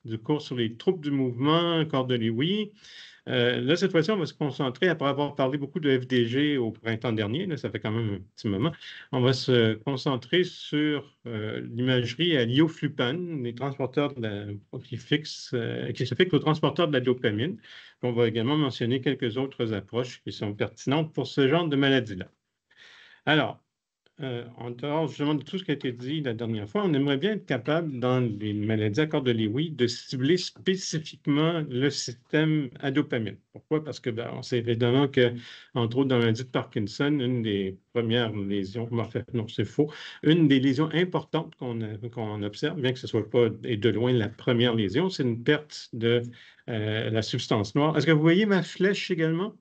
du cours sur les troubles du mouvement, corps de Lewy. Là, cette fois-ci, on va se concentrer, après avoir parlé beaucoup de FDG au printemps dernier, là, ça fait quand même un petit moment, on va se concentrer sur l'imagerie à l'ioflupane, les transporteurs qui se fixent aux transporteurs de la dopamine. On va également mentionner quelques autres approches qui sont pertinentes pour ce genre de maladie-là. Alors, en dehors justement de tout ce qui a été dit la dernière fois, on aimerait bien être capable, dans les maladies à corps de Lewy, de cibler spécifiquement le système à dopamine. Pourquoi? Parce que on sait évidemment que, entre autres, dans la maladie de Parkinson, une des premières lésions, non, c'est faux, une des lésions importantes qu'on observe, bien que ce ne soit pas et de loin la première lésion, c'est une perte de la substance noire. Est-ce que vous voyez ma flèche également?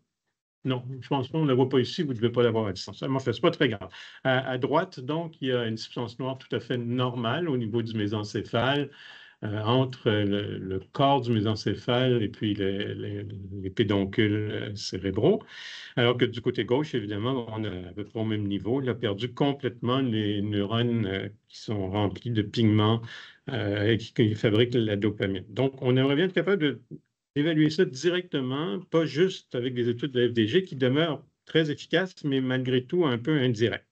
Non, je pense pas, on ne la voit pas ici, vous ne devez pas l'avoir à distance. En fait, ce n'est pas très grave. À droite, donc, il y a une substance noire tout à fait normale au niveau du mésencéphale, entre le corps du mésencéphale et puis les pédoncules cérébraux. Alors que du côté gauche, évidemment, on a à peu près au même niveau. Il a perdu complètement les neurones qui sont remplis de pigments et qui fabriquent la dopamine. Donc, on aimerait bien être capable d'évaluer ça directement, pas juste avec des études de la FDG qui demeurent très efficaces, mais malgré tout un peu indirectes.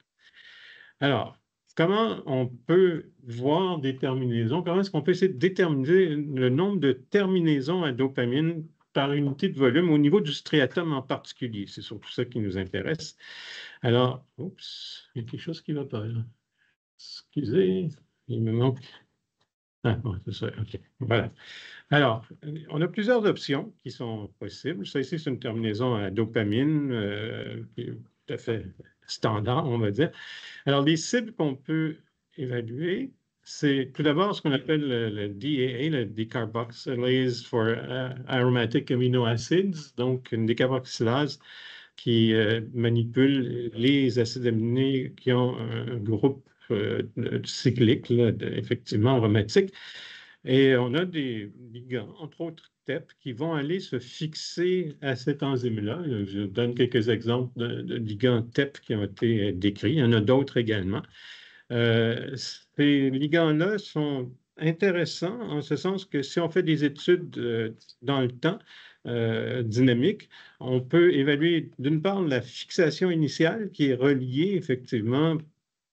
Alors, comment on peut voir des terminaisons? Comment est-ce qu'on peut essayer de déterminer le nombre de terminaisons à dopamine par unité de volume au niveau du striatum en particulier? C'est surtout ça qui nous intéresse. Alors, oups, il y a quelque chose qui ne va pas là. Excusez, il me manque. Ah, bon, c'est ça, OK. Voilà. Alors, on a plusieurs options qui sont possibles. Ça ici, c'est une terminaison à dopamine qui est tout à fait standard, on va dire. Alors, les cibles qu'on peut évaluer, c'est tout d'abord ce qu'on appelle le DAA, le Decarboxylase for Aromatic Amino Acids, donc une décarboxylase qui manipule les acides aminés qui ont un groupe cyclique, là, effectivement aromatique. Et on a des ligands, entre autres TEP, qui vont aller se fixer à cette enzyme-là. Je donne quelques exemples de ligands TEP qui ont été décrits. Il y en a d'autres également. Ces ligands-là sont intéressants en ce sens que si on fait des études dans le temps dynamiques, on peut évaluer d'une part la fixation initiale qui est reliée effectivement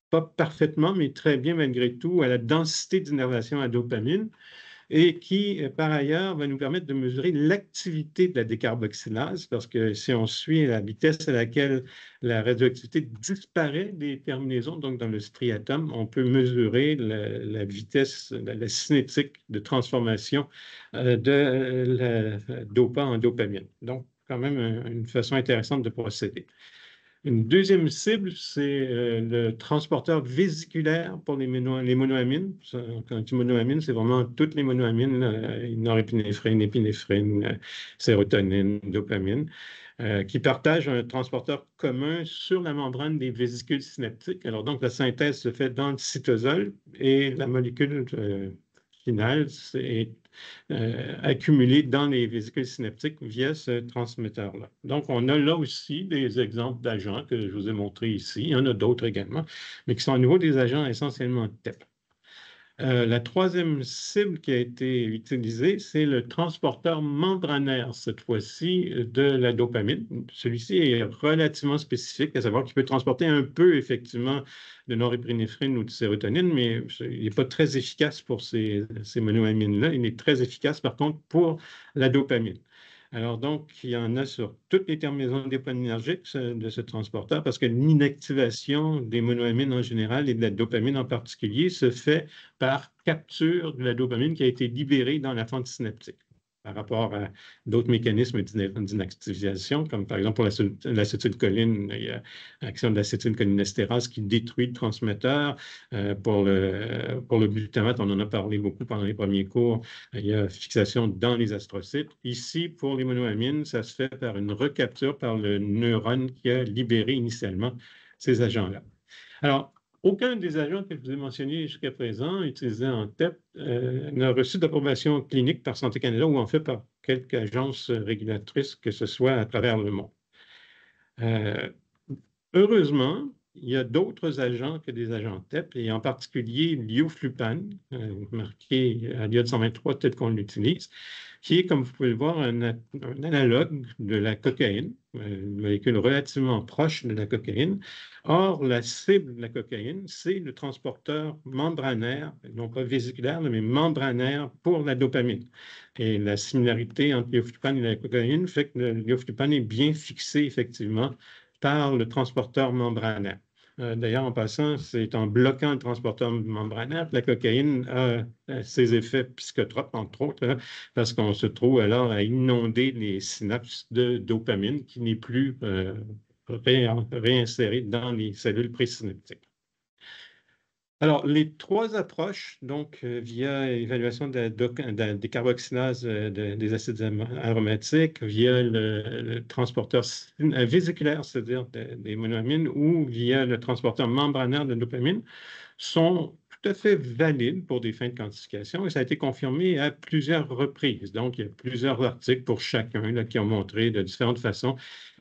pas parfaitement, mais très bien malgré tout, à la densité d'innervation à dopamine et qui, par ailleurs, va nous permettre de mesurer l'activité de la décarboxylase parce que si on suit la vitesse à laquelle la radioactivité disparaît des terminaisons, donc dans le striatum, on peut mesurer la vitesse, la cinétique de transformation de la dopa en dopamine. Donc, quand même, une façon intéressante de procéder. Une deuxième cible, c'est le transporteur vésiculaire pour les monoamines. Quand on dit monoamines, c'est vraiment toutes les monoamines, norépinéphrine, épinéphrine, sérotonine, dopamine, qui partagent un transporteur commun sur la membrane des vésicules synaptiques. Alors donc, la synthèse se fait dans le cytosol et la molécule finale est accumulés dans les vésicules synaptiques via ce transmetteur-là. Donc, on a là aussi des exemples d'agents que je vous ai montrés ici. Il y en a d'autres également, mais qui sont à nouveau des agents essentiellement TEP. La troisième cible qui a été utilisée, c'est le transporteur membranaire, cette fois-ci, de la dopamine. Celui-ci est relativement spécifique, à savoir qu'il peut transporter un peu, effectivement, de norépinéphrine ou de sérotonine, mais il n'est pas très efficace pour ces monoamines-là. Il est très efficace, par contre, pour la dopamine. Alors donc, il y en a sur toutes les terminaisons dopaminergiques de ce transporteur parce que l'inactivation des monoamines en général et de la dopamine en particulier se fait par capture de la dopamine qui a été libérée dans la fente synaptique par rapport à d'autres mécanismes d'inactivation, comme par exemple pour l'acétylcholine, il y a l'action de l'acétylcholinestérase qui détruit le transmetteur. Pour le glutamate, on en a parlé beaucoup pendant les premiers cours, il y a fixation dans les astrocytes. Ici, pour les monoamines, ça se fait par une recapture par le neurone qui a libéré initialement ces agents-là. Alors, aucun des agents que je vous ai mentionnés jusqu'à présent, utilisés en TEP, n'a reçu d'approbation clinique par Santé Canada ou en fait par quelques agences régulatrices, que ce soit à travers le monde. Heureusement, il y a d'autres agents que des agents TEP, et en particulier l'ioflupane, marqué à l'iode 123, peut-être qu'on l'utilise, qui est, comme vous pouvez le voir, un analogue de la cocaïne, une molécule relativement proche de la cocaïne. Or, la cible de la cocaïne, c'est le transporteur membranaire, non pas vésiculaire, mais membranaire pour la dopamine. Et la similarité entre l'ioflupane et la cocaïne fait que l'ioflupane est bien fixé, effectivement, par le transporteur membranaire. D'ailleurs, en passant, c'est en bloquant le transporteur membranaire que la cocaïne a ses effets psychotropes, entre autres, hein, parce qu'on se trouve alors à inonder les synapses de dopamine qui n'est plus réinsérée dans les cellules présynaptiques. Alors, les trois approches, donc via évaluation de la décarboxylase des acides aromatiques, via le transporteur vésiculaire, c'est-à-dire des monoamines, ou via le transporteur membranaire de dopamine, sont tout à fait valides pour des fins de quantification et ça a été confirmé à plusieurs reprises. Donc, il y a plusieurs articles pour chacun là, qui ont montré de différentes façons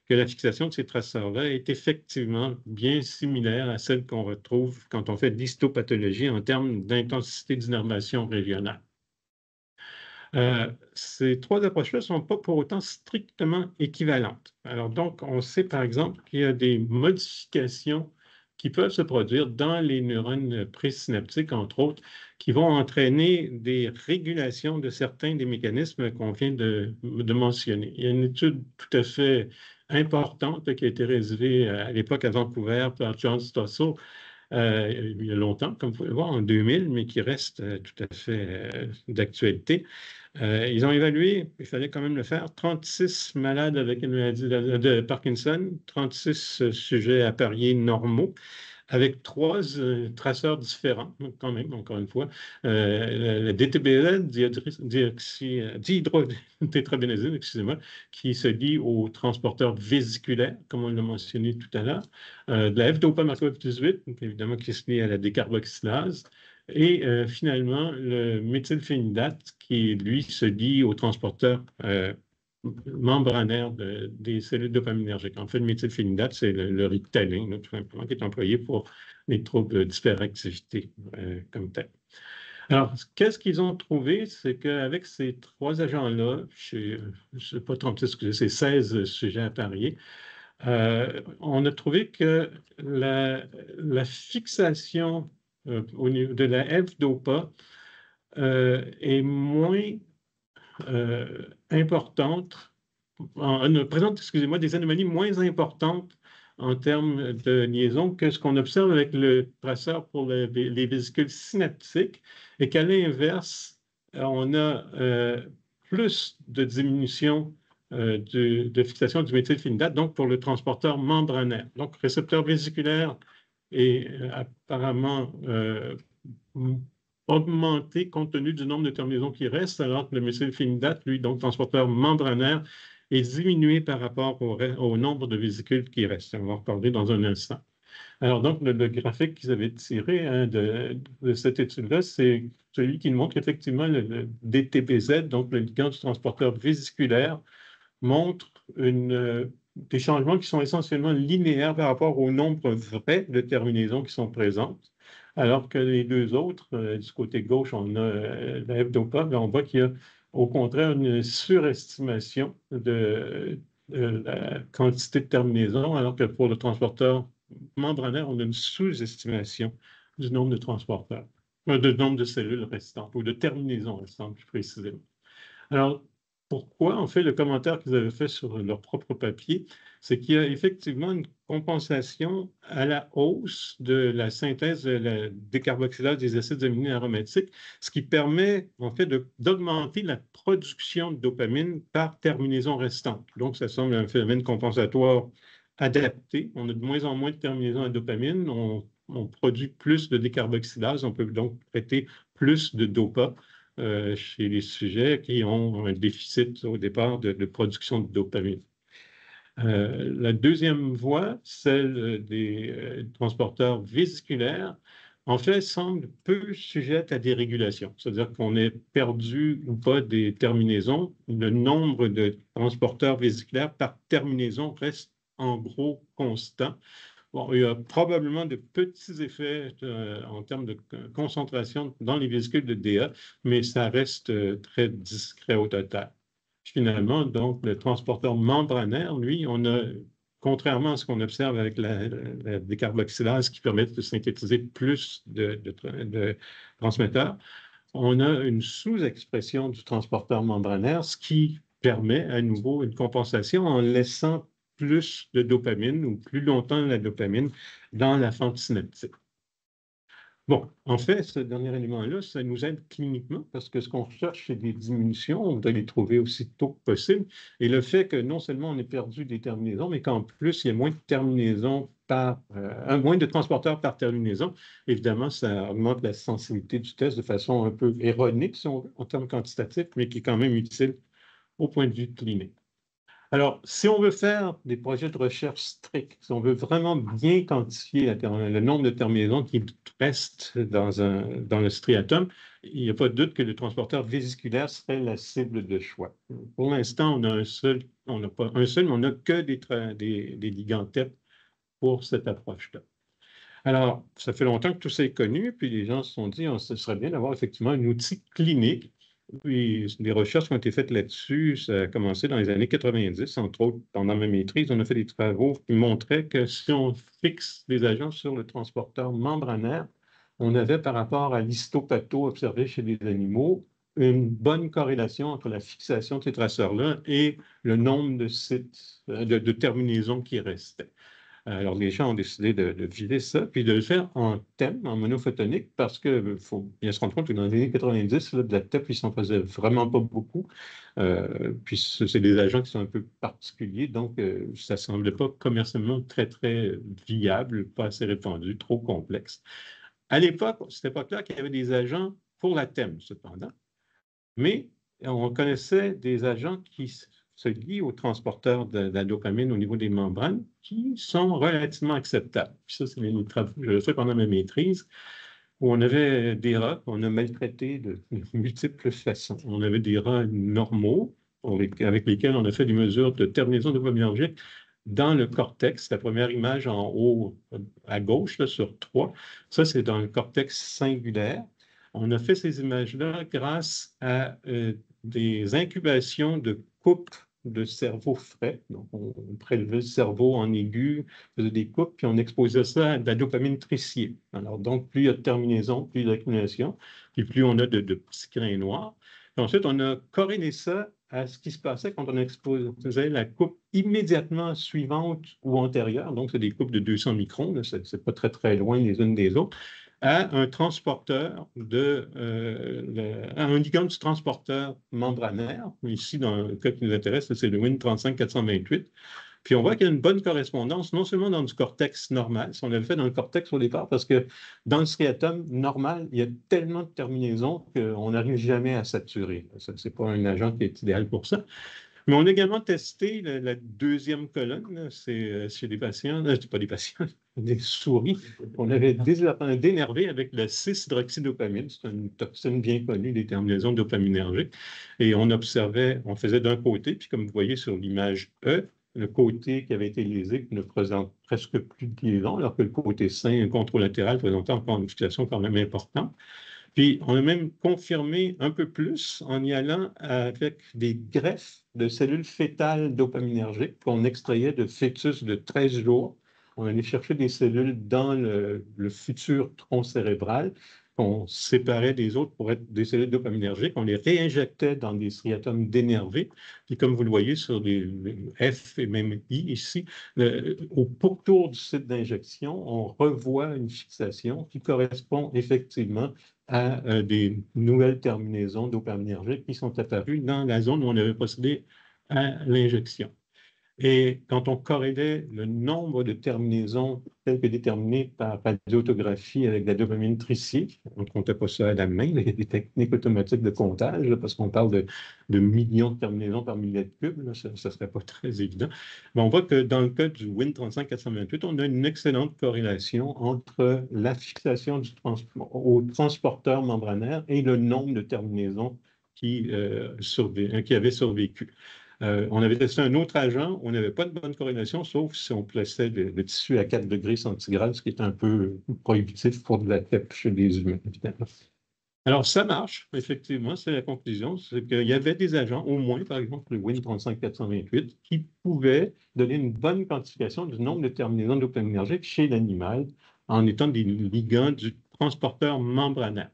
que la fixation de ces traceurs-là est effectivement bien similaire à celle qu'on retrouve quand on fait de l'histopathologie en termes d'intensité d'innervation régionale. Ces trois approches-là ne sont pas pour autant strictement équivalentes. Alors donc, on sait par exemple qu'il y a des modifications qui peuvent se produire dans les neurones présynaptiques, entre autres, qui vont entraîner des régulations de certains des mécanismes qu'on vient de mentionner. Il y a une étude tout à fait importante qui a été réalisée à l'époque à Vancouver par John Stossel, il y a longtemps, comme vous pouvez le voir, en 2000, mais qui reste tout à fait d'actualité. Ils ont évalué, il fallait quand même le faire, 36 malades avec une maladie de Parkinson, 36 sujets appareillés normaux, avec trois traceurs différents, quand même, encore une fois. Le DTBZ, dihydrotétrabénazine, excusez-moi, qui se lie au transporteur vésiculaire, comme on l'a mentionné tout à l'heure, de la F-dopa-marco-F18, évidemment qui se lie à la décarboxylase, et finalement le méthylphénidate, qui, lui, se lie au transporteur membranaire des cellules dopaminergiques. En fait, le méthylphénidate, c'est le Ritalin, là, tout simplement, qui est employé pour les troubles d'hyperactivité comme tel. Alors, qu'est-ce qu'ils ont trouvé? C'est qu'avec ces trois agents-là, je ne sais pas 36, c'est 16 sujets appareillés, on a trouvé que la fixation au niveau de la F-dopa est moins importante, présente, excusez-moi, des anomalies moins importantes en termes de liaison que ce qu'on observe avec le traceur pour les vésicules synaptiques, et qu'à l'inverse, on a plus de diminution de fixation du méthylphénidate, donc pour le transporteur membranaire. Donc, récepteur vésiculaire est apparemment augmenté compte tenu du nombre de terminaisons qui restent, alors que le méthylphénidate, lui, donc transporteur membranaire, est diminué par rapport au nombre de vésicules qui restent. On va en reparler dans un instant. Alors donc, le graphique qu'ils avaient tiré hein, de cette étude-là, c'est celui qui montre qu'effectivement le DTBZ, donc le ligand du transporteur vésiculaire, montre des changements qui sont essentiellement linéaires par rapport au nombre vrai de terminaisons qui sont présentes. Alors que les deux autres, du côté gauche, on a la F-dopa, mais on voit qu'il y a au contraire une surestimation de la quantité de terminaisons, alors que pour le transporteur membranaire, on a une sous-estimation du nombre de transporteurs, du nombre de cellules restantes, ou de terminaisons restantes, plus précisément. Alors, pourquoi? En fait, le commentaire qu'ils avaient fait sur leur propre papier, c'est qu'il y a effectivement une compensation à la hausse de la synthèse de la décarboxylase des acides aminés aromatiques, ce qui permet en fait d'augmenter la production de dopamine par terminaison restante. Donc, ça semble un phénomène compensatoire adapté. On a de moins en moins de terminaisons à dopamine, on produit plus de décarboxylase, on peut donc traiter plus de dopa chez les sujets qui ont un déficit au départ de production de dopamine. La deuxième voie, celle des transporteurs vésiculaires, en fait, semble peu sujette à des régulations. C'est-à-dire qu'on ait perdu ou pas des terminaisons. Le nombre de transporteurs vésiculaires par terminaison reste en gros constant. Bon, il y a probablement de petits effets en termes de concentration dans les vésicules de DA, mais ça reste très discret au total. Finalement, donc, le transporteur membranaire, lui, on a, contrairement à ce qu'on observe avec la décarboxylase qui permet de synthétiser plus de transmetteurs, on a une sous-expression du transporteur membranaire, ce qui permet à nouveau une compensation en laissant plus de dopamine ou plus longtemps la dopamine dans la fente synaptique. Bon, en fait, ce dernier élément-là, ça nous aide cliniquement parce que ce qu'on cherche, c'est des diminutions, on doit les trouver aussi tôt que possible. Et le fait que non seulement on ait perdu des terminaisons, mais qu'en plus, il y a moins de terminaisons moins de transporteurs par terminaison, évidemment, ça augmente la sensibilité du test de façon un peu erronée, si on veut, en termes quantitatifs, mais qui est quand même utile au point de vue clinique. Alors, si on veut faire des projets de recherche stricts, si on veut vraiment bien quantifier le nombre de terminaisons qui restent dans le striatum, il n'y a pas de doute que le transporteur vésiculaire serait la cible de choix. Pour l'instant, on n'a pas un seul, mais on n'a que des ligands TEP pour cette approche-là. Alors, ça fait longtemps que tout ça est connu, puis les gens se sont dit, ce serait bien d'avoir effectivement un outil clinique. Puis, des recherches qui ont été faites là-dessus, ça a commencé dans les années 90, entre autres, pendant ma maîtrise, on a fait des travaux qui montraient que si on fixe des agents sur le transporteur membranaire, on avait par rapport à l'histopatho observé chez les animaux, une bonne corrélation entre la fixation de ces traceurs-là et le nombre de sites, de terminaisons qui restaient. Alors, les gens ont décidé de vider ça, puis de le faire en TEM, en monophotonique, parce qu'il faut bien se rendre compte que dans les années 90, là, de la TEP, il s'en faisait vraiment pas beaucoup. Puis, c'est des agents qui sont un peu particuliers, donc ça ne semblait pas commercialement très, très viable, pas assez répandu, trop complexe. À l'époque, c'était pas clair qu'il y avait des agents pour la TEM, cependant, mais on connaissait des agents qui se lient aux transporteurs de la dopamine au niveau des membranes qui sont relativement acceptables. Puis ça, c'est les travaux que j'ai fait pendant ma maîtrise, où on avait des rats qu'on a maltraités de multiples façons. On avait des rats normaux avec lesquels on a fait des mesures de terminaison dopaminergique dans le cortex. La première image en haut à gauche, là, sur 3, ça, c'est dans le cortex singulaire. On a fait ces images-là grâce à des incubations de coupes de cerveau frais. Donc, on prélevait le cerveau en aigu, faisait des coupes, puis on exposait ça à de la dopamine tricier. Alors, donc, plus il y a de terminaison, plus il y a d'accumulation, puis plus on a de petits grains noirs. Puis ensuite, on a corrélé ça à ce qui se passait quand on exposait la coupe immédiatement suivante ou antérieure. Donc, c'est des coupes de 200 microns, c'est pas très, très loin les unes des autres, à un transporteur à un ligand du transporteur membranaire. Ici, dans le cas qui nous intéresse, c'est le Win35428. Puis on voit qu'il y a une bonne correspondance, non seulement dans du cortex normal, si on avait fait dans le cortex au départ, parce que dans le striatum normal, il y a tellement de terminaisons qu'on n'arrive jamais à saturer. Ce n'est pas un agent qui est idéal pour ça. Mais on a également testé la deuxième colonne, c'est chez des patients, pas des patients, des souris. On avait dénervé avec la 6-hydroxydopamine, c'est une toxine bien connue des terminaisons dopaminergiques. Et on observait, on faisait d'un côté, puis comme vous voyez sur l'image E, le côté qui avait été lésé ne présente presque plus de liaison, alors que le côté sain, controlatéral, présentait encore une situation quand même importante. Puis, on a même confirmé un peu plus en y allant avec des greffes de cellules fétales dopaminergiques qu'on extrayait de fœtus de 13 jours. On allait chercher des cellules dans le futur tronc cérébral qu'on séparait des autres pour être des cellules dopaminergiques. On les réinjectait dans des striatomes dénervés. Puis, comme vous le voyez sur les F et même I ici, au pourtour du site d'injection, on revoit une fixation qui correspond effectivement à des nouvelles terminaisons dopaminergiques qui sont apparues dans la zone où on avait procédé à l'injection. Et quand on corrélait le nombre de terminaisons telles que déterminées par radioautographie avec la dopamine tricier, on ne comptait pas ça à la main, il y a des techniques automatiques de comptage, là, parce qu'on parle de millions de terminaisons par millimètre cube, là, ça ne serait pas très évident. Mais on voit que dans le cas du Win35428, on a une excellente corrélation entre la fixation au transporteur membranaire et le nombre de terminaisons qui avaient survécu. On avait testé un autre agent, on n'avait pas de bonne corrélation, sauf si on plaçait le tissu à 4 degrés centigrades, ce qui est un peu prohibitif pour de la PEP chez les humains, évidemment. Alors, ça marche, effectivement, c'est la conclusion, c'est qu'il y avait des agents, au moins, par exemple, le Win35428, qui pouvaient donner une bonne quantification du nombre de terminaisons dopaminergiques chez l'animal en étant des ligands du transporteur membranaire.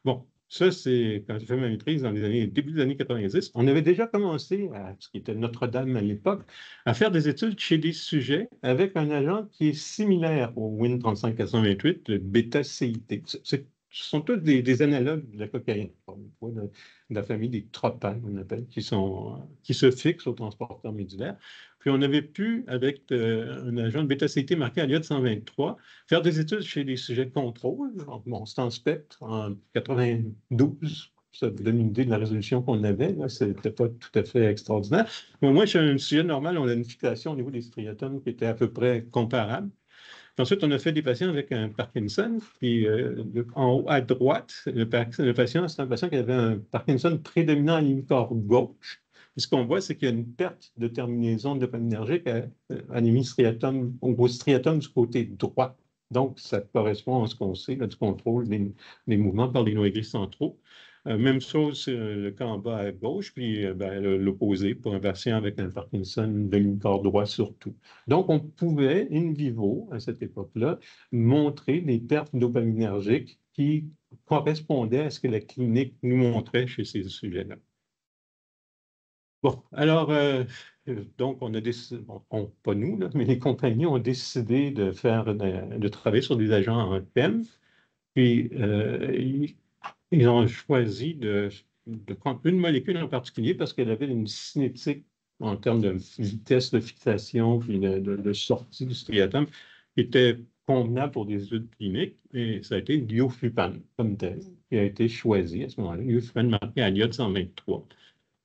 Bon, ça, c'est quand j'ai fait ma maîtrise dans les début des années 90. On avait déjà commencé, ce qui était Notre-Dame à l'époque, à faire des études chez des sujets avec un agent qui est similaire au Win35428, le bêta-CIT. Ce sont tous des analogues de la cocaïne, une fois, de la famille des tropanes, on appelle, qui se fixent au transporteur médullaire. Puis on avait pu, avec un agent de bêta-CIT marqué à l'iode 123, faire des études chez des sujets de contrôle. Bon, c'est en spectre, en 92. Ça vous donne une idée de la résolution qu'on avait. Ce n'était pas tout à fait extraordinaire. Mais au moins, chez un sujet normal, on a une fixation au niveau des striatomes qui était à peu près comparable. Puis ensuite, on a fait des patients avec un Parkinson. Puis en haut à droite, le patient, c'est un patient qui avait un Parkinson prédominant à l'hémicorps gauche. Puis ce qu'on voit, c'est qu'il y a une perte de terminaison dopaminergique à l'hémistriatum, au striatum du côté droit. Donc, ça correspond à ce qu'on sait là, du contrôle des mouvements par les noyaux gris centraux. Même chose, le cas en bas à gauche, puis l'opposé pour un patient avec un Parkinson de l'hémicorps droit surtout. Donc, on pouvait, in vivo, à cette époque-là, montrer des pertes dopaminergiques qui correspondaient à ce que la clinique nous montrait chez ces sujets-là. Bon, alors, donc, on a décidé, bon, pas nous, là, mais les compagnies ont décidé de travailler sur des agents en PEM. Puis, ils ont choisi de prendre une molécule en particulier parce qu'elle avait une cinétique en termes de vitesse de fixation puis de sortie du striatum qui était convenable pour des études cliniques. Et ça a été l'ioflupane comme tel qui a été choisi à ce moment-là. L'ioflupane marqué à l'iode 123.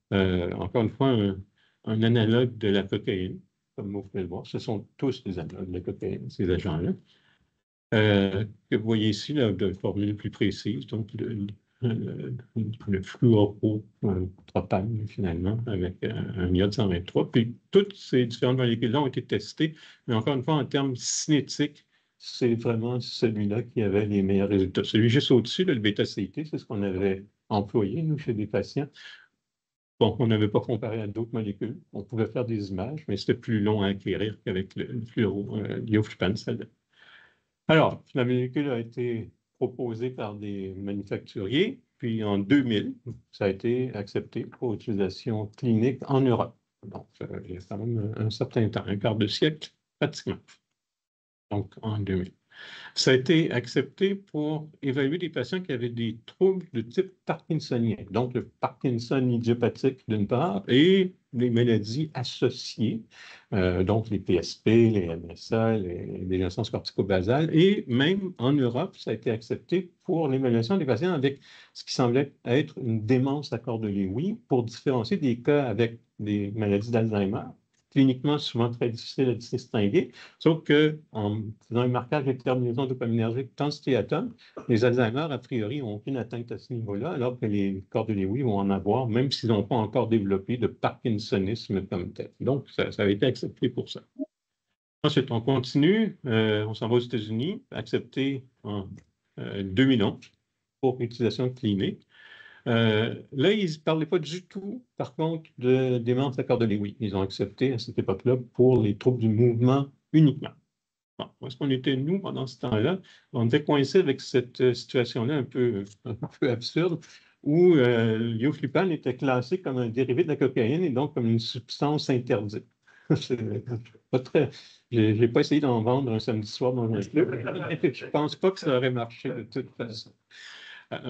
Encore une fois, un analogue de la cocaïne, comme vous pouvez le voir. Ce sont tous des analogues de la cocaïne, ces agents-là. Que vous voyez ici, là, de formule plus précise, donc le fluoropropane, finalement, avec un iode 123. Puis toutes ces différentes molécules-là ont été testées, mais encore une fois, en termes cinétiques, c'est vraiment celui-là qui avait les meilleurs résultats. Celui juste au-dessus, le bêta-CIT, c'est ce qu'on avait employé, nous, chez des patients. Bon, on n'avait pas comparé à d'autres molécules. On pouvait faire des images, mais c'était plus long à acquérir qu'avec le l'ioflupane, celle-là. Alors, la molécule a été proposée par des manufacturiers, puis en 2000, ça a été accepté pour utilisation clinique en Europe. Donc, il y a quand même un certain temps, un quart de siècle, pratiquement. Donc, en 2000. Ça a été accepté pour évaluer des patients qui avaient des troubles de type parkinsonien, donc le Parkinson idiopathique d'une part, et les maladies associées, donc les PSP, les MSA, les dégénérescences cortico-basales, et même en Europe, ça a été accepté pour l'évaluation des patients avec ce qui semblait être une démence à corps de Lewy pour différencier des cas avec des maladies d'Alzheimer, cliniquement souvent très difficile à distinguer, sauf qu'en faisant un marquage des terminaisons dopaminergiques dans le striatum, les Alzheimer, a priori, n'ont aucune atteinte à ce niveau-là, alors que les corps de Lewy vont en avoir, même s'ils n'ont pas encore développé de parkinsonisme comme tel. Donc, ça a été accepté pour ça. Ensuite, on continue, on s'en va aux États-Unis, accepté en 2011 pour utilisation clinique. Là, ils ne parlaient pas du tout, par contre, de démence à corps de Lewy. Ils ont accepté à cette époque-là pour les troubles du mouvement uniquement. Bon, où est-ce qu'on était, nous, pendant ce temps-là? On était coincés avec cette situation-là un peu absurde, où l'ioflupane était classé comme un dérivé de la cocaïne et donc comme une substance interdite. Pas très... Je n'ai pas essayé d'en vendre un samedi soir dans un club. Je ne pense pas que ça aurait marché de toute façon.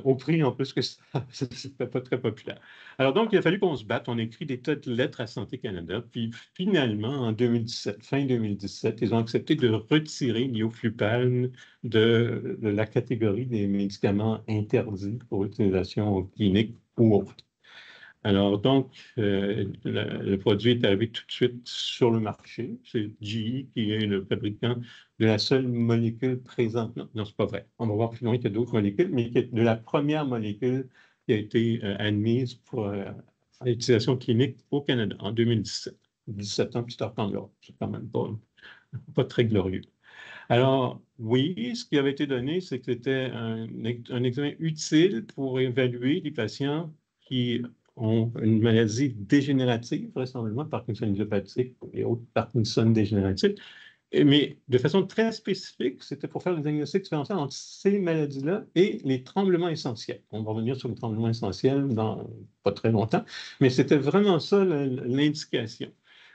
Au prix, en plus, que ça n'était pas très populaire. Alors donc, il a fallu qu'on se batte. On a écrit des tas de lettres à Santé Canada. Puis finalement, en 2017, fin 2017, ils ont accepté de retirer l'ioflupane de la catégorie des médicaments interdits pour utilisation clinique ou autre. Alors donc, le produit est arrivé tout de suite sur le marché. C'est GE qui est le fabricant de la seule molécule présente. Non, c'est pas vrai. On va voir plus loin qu'il y a d'autres molécules, mais de la première molécule qui a été admise pour à l'utilisation clinique au Canada en 2017. 17 ans plus tard qu'en Europe. C'est quand même pas très glorieux. Alors, oui, ce qui avait été donné, c'est que c'était un examen utile pour évaluer les patients qui ont une maladie dégénérative, vraisemblablement Parkinson idiopathique et autres Parkinson dégénératifs. Mais de façon très spécifique, c'était pour faire le diagnostic différentiel entre ces maladies-là et les tremblements essentiels. On va revenir sur les tremblements essentiels dans pas très longtemps, mais c'était vraiment ça l'indication.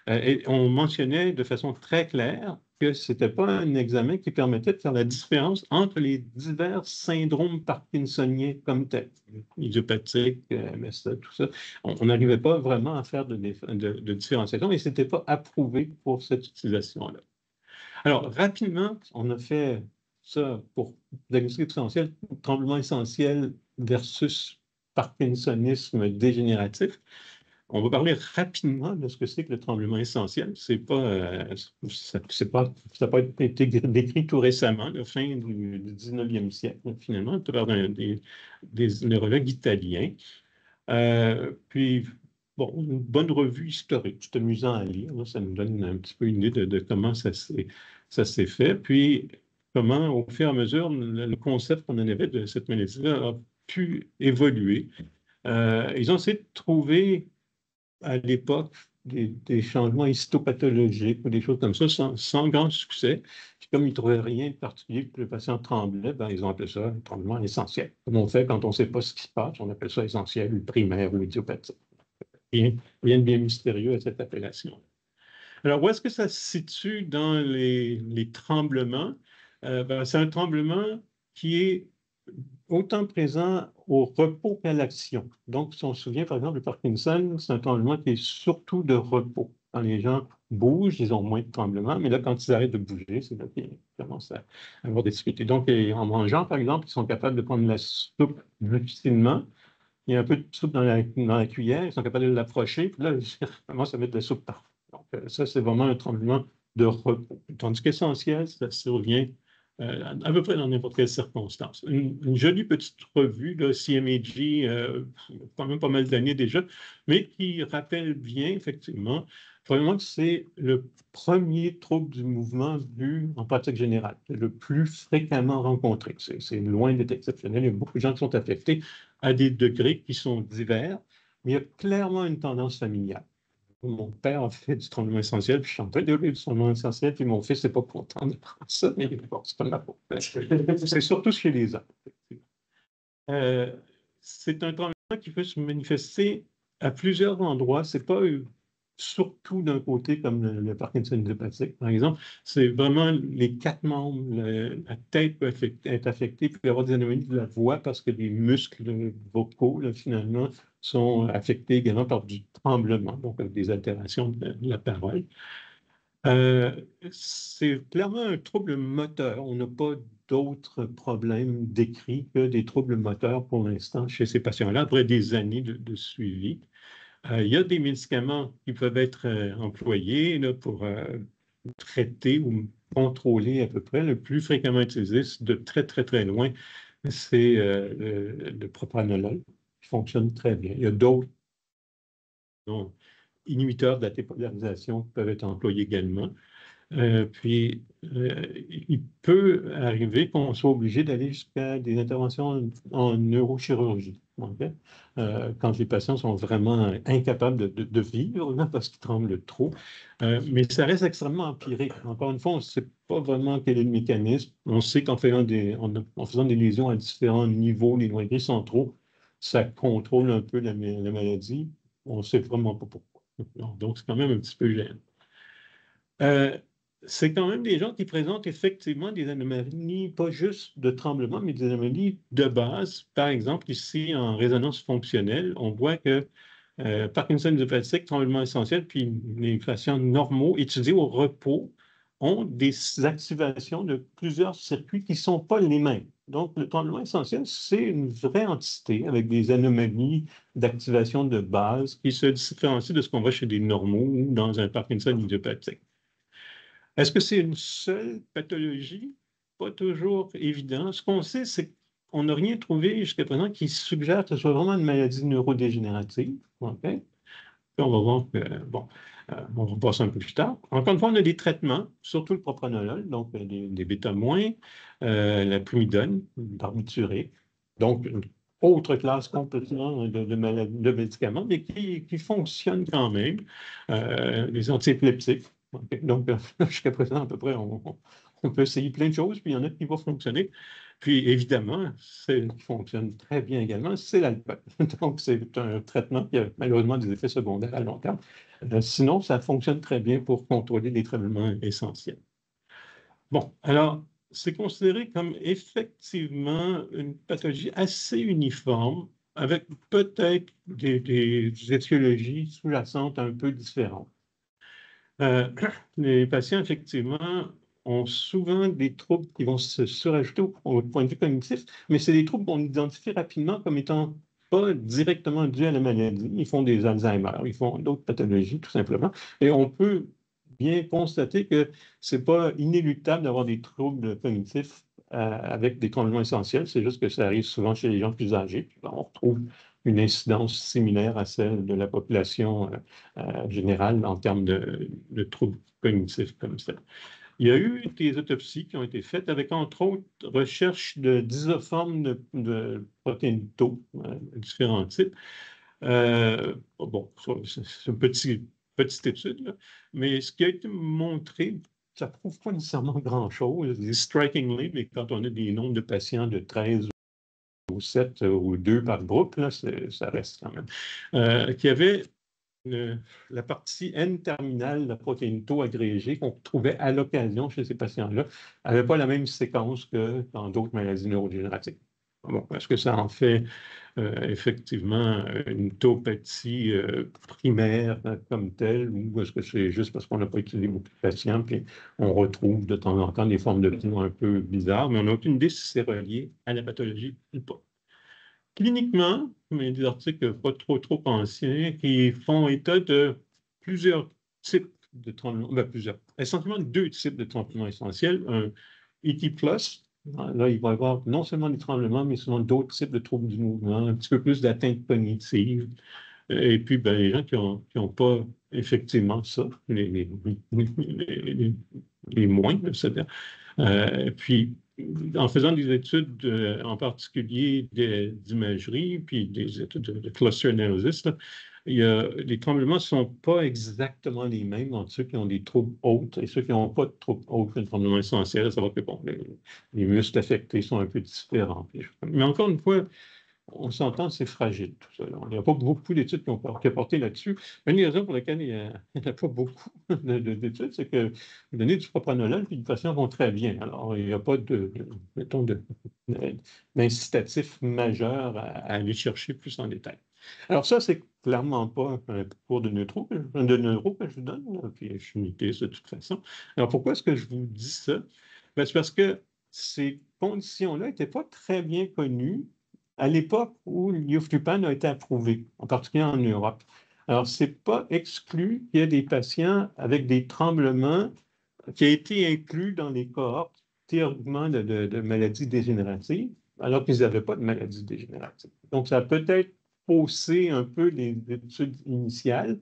Et on mentionnait de façon très claire que ce n'était pas un examen qui permettait de faire la différence entre les divers syndromes parkinsoniens comme tels, idiopathique, MSA, tout ça. On n'arrivait pas vraiment à faire de différenciation et ce n'était pas approuvé pour cette utilisation-là. Alors, rapidement, on a fait ça pour diagnostic différentiel, tremblement essentiel versus parkinsonisme dégénératif. On va parler rapidement de ce que c'est que le tremblement essentiel. Ça n'a pas été décrit tout récemment, la fin du 19e siècle, finalement, à travers des neurologues italiens. Puis, bon, une bonne revue historique, c'est amusant à lire, là, ça nous donne un petit peu une idée de comment ça s'est fait, puis comment, au fur et à mesure, le concept qu'on en avait de cette maladie-là a pu évoluer. Ils ont essayé de trouver à l'époque des changements histopathologiques ou des choses comme ça sans grand succès. Puis comme ils ne trouvaient rien de particulier que le patient tremblait, ben, ils ont appelé ça un tremblement essentiel. Comme on fait quand on ne sait pas ce qui se passe, on appelle ça essentiel, ou primaire ou idiopathique. Rien de bien mystérieux à cette appellation. Alors, où est-ce que ça se situe dans les tremblements? Ben, c'est un tremblement qui est autant présent au repos qu'à l'action. Donc, si on se souvient, par exemple, le Parkinson, c'est un tremblement qui est surtout de repos. Quand les gens bougent, ils ont moins de tremblements, mais là, quand ils arrêtent de bouger, c'est là qu'ils commencent à avoir des difficultés. Donc, en mangeant, par exemple, ils sont capables de prendre la soupe difficilement. Il y a un peu de soupe dans la cuillère, ils sont capables de l'approcher, puis là, ils commencent à mettre de la soupe partout. Donc, ça, c'est vraiment un tremblement de repos. Tandis qu'essentiel, ça survient à peu près dans n'importe quelle circonstance. Une jolie petite revue, là, CMAG, quand même pas mal d'années déjà, mais qui rappelle bien, effectivement, probablement que c'est le premier trouble du mouvement vu en pratique générale, le plus fréquemment rencontré. C'est loin d'être exceptionnel. Il y a beaucoup de gens qui sont affectés à des degrés qui sont divers, mais il y a clairement une tendance familiale. Mon père a fait du tremblement essentiel, puis je suis en train de développer du tremblement essentiel, puis mon fils n'est pas content de prendre ça, mais bon, c'est pas de ma faute. C'est surtout chez les hommes. C'est un tremblement qui peut se manifester à plusieurs endroits. C'est pas surtout d'un côté comme le Parkinson idiopathique, par exemple. C'est vraiment les quatre membres. La tête peut être affectée, puis il peut y avoir des anomalies de la voix parce que les muscles vocaux, là, finalement, sont affectés également par du tremblement, donc avec des altérations de la parole. C'est clairement un trouble moteur. On n'a pas d'autres problèmes décrits que des troubles moteurs pour l'instant chez ces patients-là, après des années de suivi. Il y a des médicaments qui peuvent être employés là, pour traiter ou contrôler à peu près. Le plus fréquemment utilisé, de très, très, très loin, c'est le propranolol, qui fonctionne très bien. Il y a d'autres inhibiteurs de la dépolarisation qui peuvent être employés également. Il peut arriver qu'on soit obligé d'aller jusqu'à des interventions en neurochirurgie. Okay? Quand les patients sont vraiment incapables de vivre là, parce qu'ils tremblent trop. Mais ça reste extrêmement empirique. Encore une fois, on ne sait pas vraiment quel est le mécanisme. On sait qu'en faisant des lésions à différents niveaux, les noyaux gris centraux, ça contrôle un peu la maladie. On ne sait vraiment pas pourquoi. Donc, c'est quand même un petit peu gênant. C'est quand même des gens qui présentent effectivement des anomalies, pas juste de tremblement, mais des anomalies de base. Par exemple, ici, en résonance fonctionnelle, on voit que Parkinson idiopathique, tremblement essentiel, puis les patients normaux étudiés au repos ont des activations de plusieurs circuits qui ne sont pas les mêmes. Donc, le tremblement essentiel, c'est une vraie entité avec des anomalies d'activation de base qui se différencient de ce qu'on voit chez des normaux ou dans un Parkinson idiopathique. Est-ce que c'est une seule pathologie? Pas toujours évident. Ce qu'on sait, c'est qu'on n'a rien trouvé jusqu'à présent qui suggère que ce soit vraiment une maladie neurodégénérative. Okay? Puis on va voir que, bon, on va voir ça un peu plus tard. Encore une fois, on a des traitements, surtout le propranolol, donc des bêta-moins, la primidone, barbiturique, donc une autre classe complètement de médicaments, mais qui fonctionnent quand même, les antiépileptiques. OK. Donc, jusqu'à présent, à peu près, on peut essayer plein de choses, puis il y en a qui vont fonctionner. Puis, évidemment, celle qui fonctionne très bien également, c'est l'alcool. Donc, c'est un traitement qui a malheureusement des effets secondaires à long terme. Sinon, ça fonctionne très bien pour contrôler les traitements essentiels. Bon, alors, c'est considéré comme effectivement une pathologie assez uniforme, avec peut-être des étiologies sous-jacentes un peu différentes. Les patients, effectivement, ont souvent des troubles qui vont se surajouter au point de vue cognitif, mais c'est des troubles qu'on identifie rapidement comme étant pas directement dus à la maladie. Ils font des Alzheimer, ils font d'autres pathologies, tout simplement. Et on peut bien constater que c'est pas inéluctable d'avoir des troubles cognitifs avec des tremblements essentiels. C'est juste que ça arrive souvent chez les gens plus âgés. Puis, on retrouve une incidence similaire à celle de la population générale en termes de troubles cognitifs comme ça. Il y a eu des autopsies qui ont été faites avec, entre autres, recherche de disoformes de protéines tau, différents types. Bon, c'est une petite étude, là, mais ce qui a été montré, ça ne prouve pas nécessairement grand-chose. Strikingly, mais quand on a des nombres de patients de 13 ou 7 ou 2 par groupe, là, ça reste quand même. Qu'il y avait la partie N-terminale de la protéine tau agrégée qu'on trouvait à l'occasion chez ces patients-là n'avait pas la même séquence que dans d'autres maladies neurodégénératives. Bon, est-ce que ça en fait effectivement une taupathie primaire comme telle, ou est-ce que c'est juste parce qu'on n'a pas étudié beaucoup de patients, puis on retrouve de temps en temps des formes de tau un peu bizarres, mais on n'a aucune idée si c'est relié à la pathologie ou pas. Cliniquement, il y a des articles pas trop anciens qui font état de plusieurs types de tremblements, plusieurs, essentiellement deux types de tremblements essentiels. Un ET+, là, il va y avoir non seulement des tremblements, mais souvent d'autres types de troubles du mouvement, un petit peu plus d'atteinte cognitive. Et puis, les gens qui n'ont pas effectivement ça, les moins, c'est-à-dire. Puis, en faisant des études, en particulier d'imagerie, puis des études de cluster analysis, là, les tremblements ne sont pas exactement les mêmes entre ceux qui ont des troubles hautes et ceux qui n'ont pas de troubles hautes, un tremblement essentiel, à savoir que bon, les muscles affectés sont un peu différents. Mais encore une fois, on s'entend, c'est fragile tout ça. Il n'y a pas beaucoup d'études qui ont porté là-dessus. Une des raisons pour lesquelles il n'y a pas beaucoup d'études, c'est que vous donnez du propranolol, puis les patients vont très bien. Alors, il n'y a pas mettons, d'incitatif majeur à aller chercher plus en détail. Alors ça, c'est clairement pas un cours de neuro que je vous donne, là, puis je suis muté de toute façon. Alors pourquoi est-ce que je vous dis ça? C'est parce que ces conditions-là n'étaient pas très bien connues à l'époque où l'ioflupane a été approuvé, en particulier en Europe. Alors, ce n'est pas exclu qu'il y ait des patients avec des tremblements qui ont été inclus dans les cohortes théoriquement de maladies dégénératives, alors qu'ils n'avaient pas de maladies dégénératives. Donc, ça a peut-être faussé un peu les études initiales,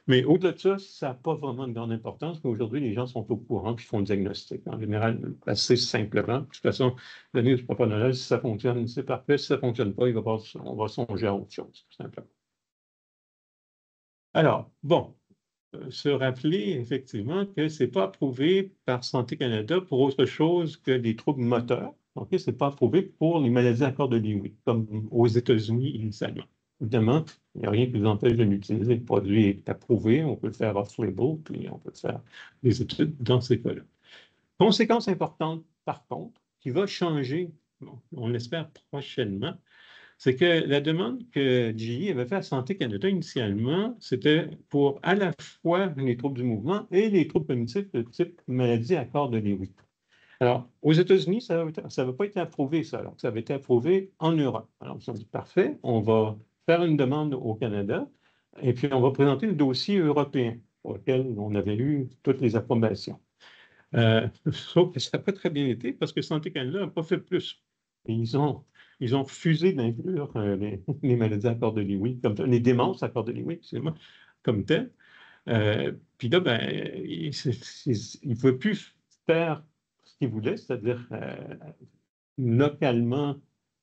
mais au-delà de ça, ça n'a pas vraiment de grande importance. Aujourd'hui, les gens sont au courant et font le diagnostic. En général, assez simplement. De toute façon, donner du propranolol, si ça fonctionne, c'est parfait. Si ça ne fonctionne pas, on va songer à autre chose, tout simplement. Alors, bon, se rappeler effectivement que ce n'est pas approuvé par Santé Canada pour autre chose que des troubles moteurs. OK, ce n'est pas approuvé pour les maladies à corps de Lewy, comme aux États-Unis initialement. Évidemment, il n'y a rien qui nous empêche de l'utiliser. Le produit est approuvé, on peut le faire off-label, puis on peut faire des études dans ces cas-là. Conséquence importante, par contre, qui va changer, on l'espère prochainement, c'est que la demande que GE avait faite à Santé Canada initialement, c'était pour à la fois les troubles du mouvement et les troubles cognitifs de type maladie à corps de Lewy. Alors, aux États-Unis, ça n'avait pas été approuvé, ça. Alors, ça avait été approuvé en Europe. Alors, ils ont dit, parfait, on va faire une demande au Canada et puis on va présenter le dossier européen pour lequel on avait eu toutes les approbations. Sauf que ça n'a pas très bien été parce que Santé Canada n'a pas fait plus. Et ils ont refusé d'inclure les maladies à corps de Lewy, comme les démences à corps de Lewy, excusez-moi, comme tel. Puis là, ben, il ne pouvait plus faire ce qu'il voulait, c'est-à-dire localement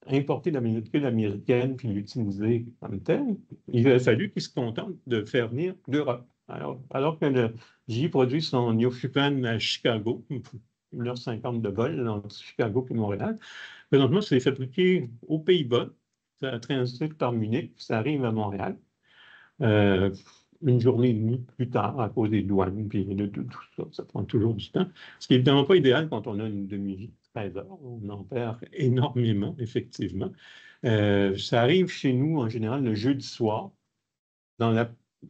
importer la molécule américaine puis l'utiliser comme telle. Il a fallu qu'il se contente de faire venir d'Europe. Alors que le GE produit son Neofupan à Chicago, 1h50 de vol entre Chicago et Montréal, présentement, c'est fabriqué aux Pays-Bas. Ça transite par Munich, puis ça arrive à Montréal. Une journée et demie plus tard, à cause des douanes, puis de tout ça, ça prend toujours du temps. Ce qui n'est évidemment pas idéal quand on a une demi-vie de 13 heures. On en perd énormément, effectivement. Ça arrive chez nous, en général, le jeudi soir.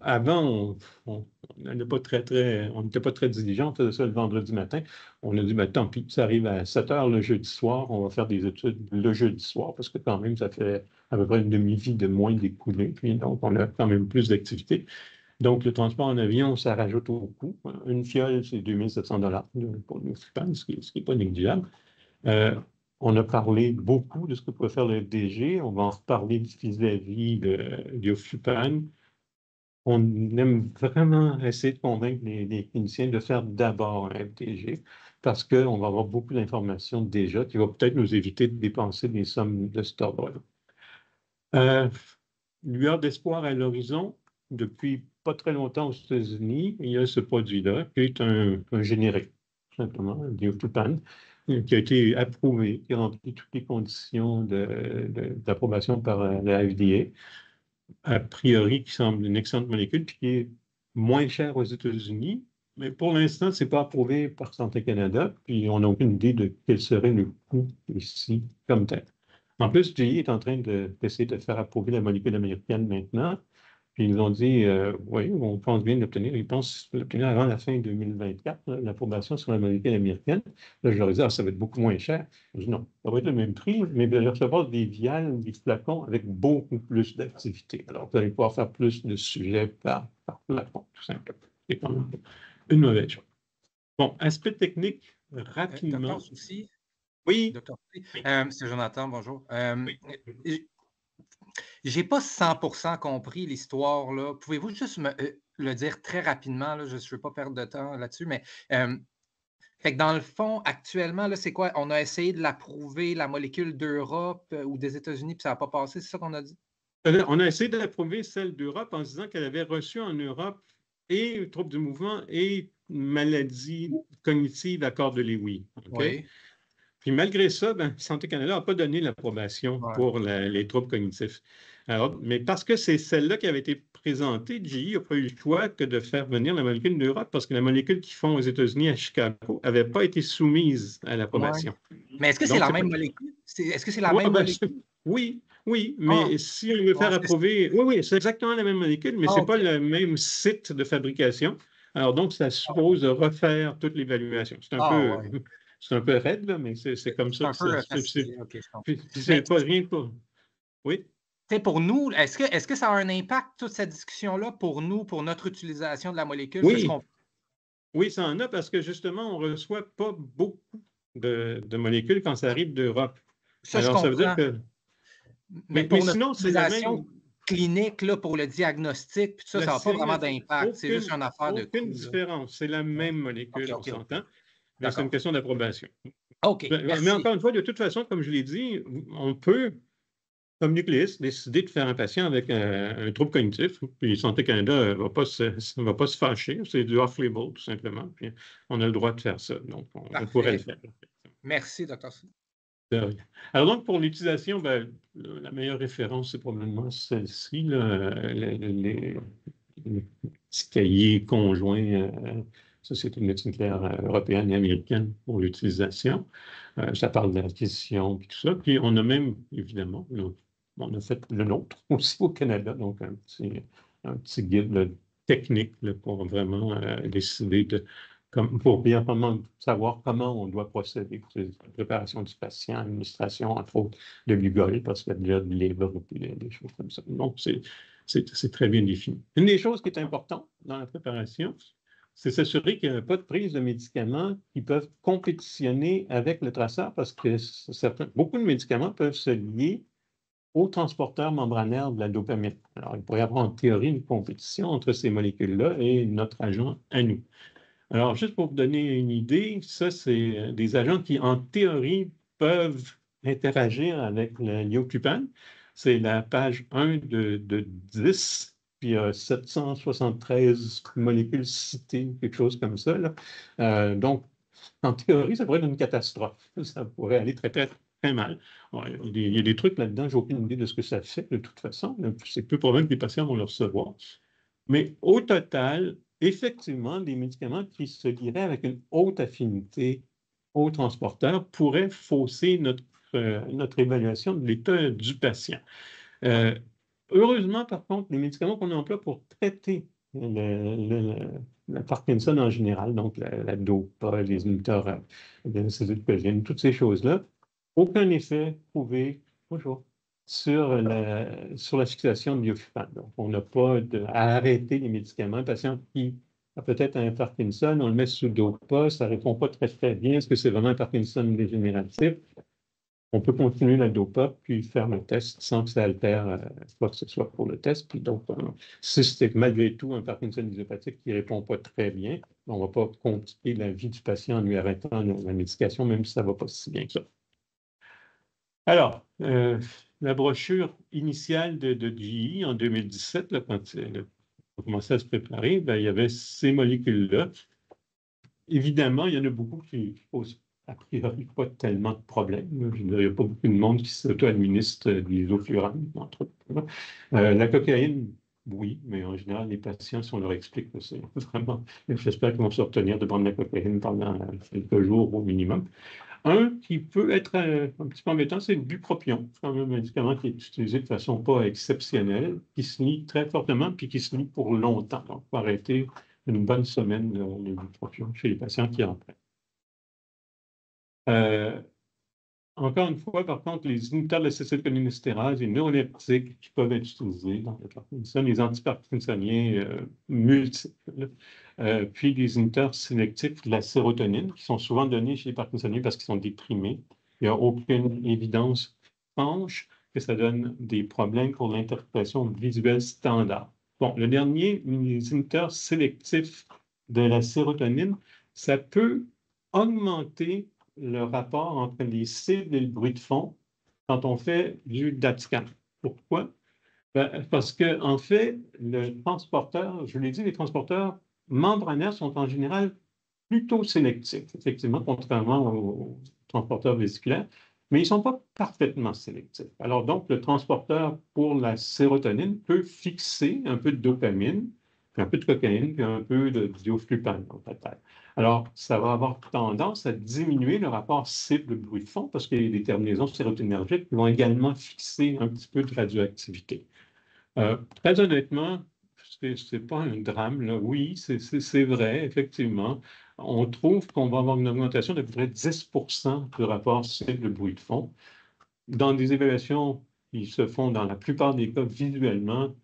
Avant, on n'était pas très diligent, on faisait ça le vendredi matin. On a dit, ben, tant pis, ça arrive à 7 heures le jeudi soir, on va faire des études le jeudi soir, parce que quand même, ça fait à peu près une demi-vie de moins d'écoulée, puis donc on a quand même plus d'activité. Donc, le transport en avion, ça rajoute au coût. Une fiole, c'est 2700 $ pour le Fupan, ce qui n'est pas négligeable. On a parlé beaucoup de ce que peut faire le FDG. On va en reparler vis-à-vis du Fupan. On aime vraiment essayer de convaincre les cliniciens de faire d'abord un FDG parce qu'on va avoir beaucoup d'informations déjà qui vont peut-être nous éviter de dépenser des sommes de cet ordre-là. Lueur d'espoir à l'horizon, depuis pas très longtemps aux États-Unis, il y a ce produit-là qui est un générique, tout simplement, un Neofupan, qui a été approuvé, qui remplit toutes les conditions d'approbation par la FDA, a priori qui semble une excellente molécule, puis qui est moins chère aux États-Unis, mais pour l'instant, ce n'est pas approuvé par Santé Canada, puis on n'a aucune idée de quel serait le coût ici comme tel. En plus, GE est en train d'essayer de faire approuver la molécule américaine maintenant. Puis ils ont dit, oui, on pense bien l'obtenir. Ils pensent l'obtenir avant la fin 2024, l'approbation sur la molécule américaine. Là, je leur ai dit, ça va être beaucoup moins cher. Ils ont dit, non, ça va être le même prix, mais vous allez recevoir des viales, des flacons avec beaucoup plus d'activité. Alors, vous allez pouvoir faire plus de sujets par flacon, tout simplement. C'est quand même une mauvaise chose. Bon, aspect technique, rapidement. Docteur Soucy? Oui. Docteur Soucy? Oui. C'est Jonathan, bonjour. Oui. J'ai pas 100% compris l'histoire, là. Pouvez-vous juste me le dire très rapidement, là? Je ne veux pas perdre de temps là-dessus, mais fait que dans le fond, actuellement, là, c'est quoi? On a essayé de l'approuver, la molécule d'Europe ou des États-Unis, puis ça n'a pas passé, c'est ça qu'on a dit? On a essayé d'approuver celle d'Europe en disant qu'elle avait reçu en Europe et troubles du mouvement et maladie cognitive à corps de Lewy. Okay? Oui. Puis malgré ça, Santé Canada n'a pas donné l'approbation pour les troubles cognitifs. Alors, mais parce que c'est celle-là qui avait été présentée, GE n'a pas eu le choix que de faire venir la molécule d'Europe parce que la molécule qu'ils font aux États-Unis à Chicago n'avait pas été soumise à l'approbation. Mais est-ce que c'est la même molécule? Est-ce que c'est la même molécule? Oui, mais si on veut faire approuver... Oui, c'est exactement la même molécule, mais ce n'est pas le même site de fabrication. Alors donc, ça suppose de refaire toute l'évaluation. C'est un peu raide, là, mais c'est comme ça. C'est pas rien pour... Oui? Pour nous, est-ce que ça a un impact, toute cette discussion-là, pour nous, pour notre utilisation de la molécule? Oui, ça en a parce que justement, on ne reçoit pas beaucoup de molécules quand ça arrive d'Europe. Alors, ça veut dire que... Mais pour notre utilisation clinique, là, pour le diagnostic, puis ça n'a pas vraiment d'impact. C'est juste une affaire de coût. Aucune différence. C'est la même molécule, on s'entend. Mais c'est une question d'approbation. OK. Mais encore une fois, de toute façon, comme je l'ai dit, on peut, comme nucléiste, décider de faire un patient avec un trouble cognitif. Puis Santé Canada ne va pas se fâcher. C'est du off-label, tout simplement. Puis on a le droit de faire ça. Donc, on pourrait le faire. Merci, Dr. Alors donc, pour l'utilisation, la meilleure référence, c'est probablement celle-ci, les petits cahiers conjoints Société de médecine nucléaire européenne et américaine pour l'utilisation. Ça parle de l'acquisition et tout ça. Puis on a même, évidemment, on a fait le nôtre aussi au Canada, donc un petit guide technique pour vraiment décider pour bien savoir comment on doit procéder pour la préparation du patient, administration, entre autres, de l'ugol, parce qu'il y a déjà de l'ivre et des choses comme ça. Donc, c'est très bien défini. Une des choses qui est importante dans la préparation, c'est s'assurer qu'il n'y a pas de prise de médicaments qui peuvent compétitionner avec le traceur, parce que beaucoup de médicaments peuvent se lier au transporteur membranaire de la dopamine. Alors, il pourrait y avoir en théorie une compétition entre ces molécules-là et notre agent à nous. Alors, juste pour vous donner une idée, ça, c'est des agents qui, en théorie, peuvent interagir avec le lioculpane. C'est la page 1 de 10, puis il y a 773 molécules citées, quelque chose comme ça, là. Donc, en théorie, ça pourrait être une catastrophe. Ça pourrait aller très, très, très mal. Ouais, il y a des trucs là-dedans, j'ai aucune idée de ce que ça fait, de toute façon. C'est peu probable que les patients vont le recevoir. Mais au total, effectivement, des médicaments qui se lieraient avec une haute affinité au transporteur pourraient fausser notre évaluation de l'état du patient. Euh, Heureusement, par contre, les médicaments qu'on emploie pour traiter la Parkinson en général, donc la DOPA, les inhibiteurs de l'acétylcholine, toutes ces choses-là, aucun effet prouvé, bonjour, sur la fixation de l'iophypane. Donc, on n'a pas à arrêter les médicaments. Un patient qui a peut-être un Parkinson, on le met sous DOPA, ça ne répond pas très, très bien. Est-ce que c'est vraiment un Parkinson dégénératif? On peut continuer la DOPA puis faire le test sans que ça altère quoi que ce soit pour le test. Puis donc, si c'est malgré tout un Parkinson idiopathique qui ne répond pas très bien, on ne va pas compliquer la vie du patient en lui arrêtant la médication, même si ça ne va pas si bien que ça. Alors, la brochure initiale de GE en 2017, là, quand elle a commencé à se préparer, ben, il y avait ces molécules-là. Évidemment, il y en a beaucoup qui posent a priori pas tellement de problèmes. Je veux dire, il n'y a pas beaucoup de monde qui s'auto-administre des isoflurane, entre autres. La cocaïne, oui, mais en général, les patients, si on leur explique que c'est vraiment... J'espère qu'ils vont se retenir de prendre la cocaïne pendant quelques jours au minimum. Un qui peut être un petit peu embêtant, c'est le bupropion. C'est quand même un médicament qui est utilisé de façon pas exceptionnelle, qui se lie très fortement, puis qui se lie pour longtemps. Donc, il faut arrêter une bonne semaine le bupropion chez les patients qui en prennent. Encore une fois, par contre, les inhibiteurs de l'acétylcholinestérase, les neuroleptiques qui peuvent être utilisés dans le Parkinson, les antiparkinsoniens multiples, puis les inhibiteurs sélectifs de la sérotonine qui sont souvent donnés chez les parkinsoniens parce qu'ils sont déprimés. Il n'y a aucune évidence franche que ça donne des problèmes pour l'interprétation visuelle standard. Bon, le dernier, les inhibiteurs sélectifs de la sérotonine, ça peut augmenter le rapport entre les cibles et le bruit de fond quand on fait du DAT-scan. Pourquoi? Ben, parce que, en fait, le transporteur, je vous l'ai dit, les transporteurs membranaires sont en général plutôt sélectifs, effectivement, contrairement aux transporteurs vésiculaires, mais ils ne sont pas parfaitement sélectifs. Alors donc, le transporteur pour la sérotonine peut fixer un peu de dopamine, puis un peu de cocaïne, puis un peu de dioflupane, en fait. Alors, ça va avoir tendance à diminuer le rapport cible-bruit de fond parce qu'il y a des terminaisons sérotoninergiques qui vont également fixer un petit peu de radioactivité. Très honnêtement, ce n'est pas un drame, là. Oui, c'est vrai, effectivement. On trouve qu'on va avoir une augmentation d'à peu près 10% du rapport cible-bruit de fond. Dans des évaluations qui se font dans la plupart des cas visuellement,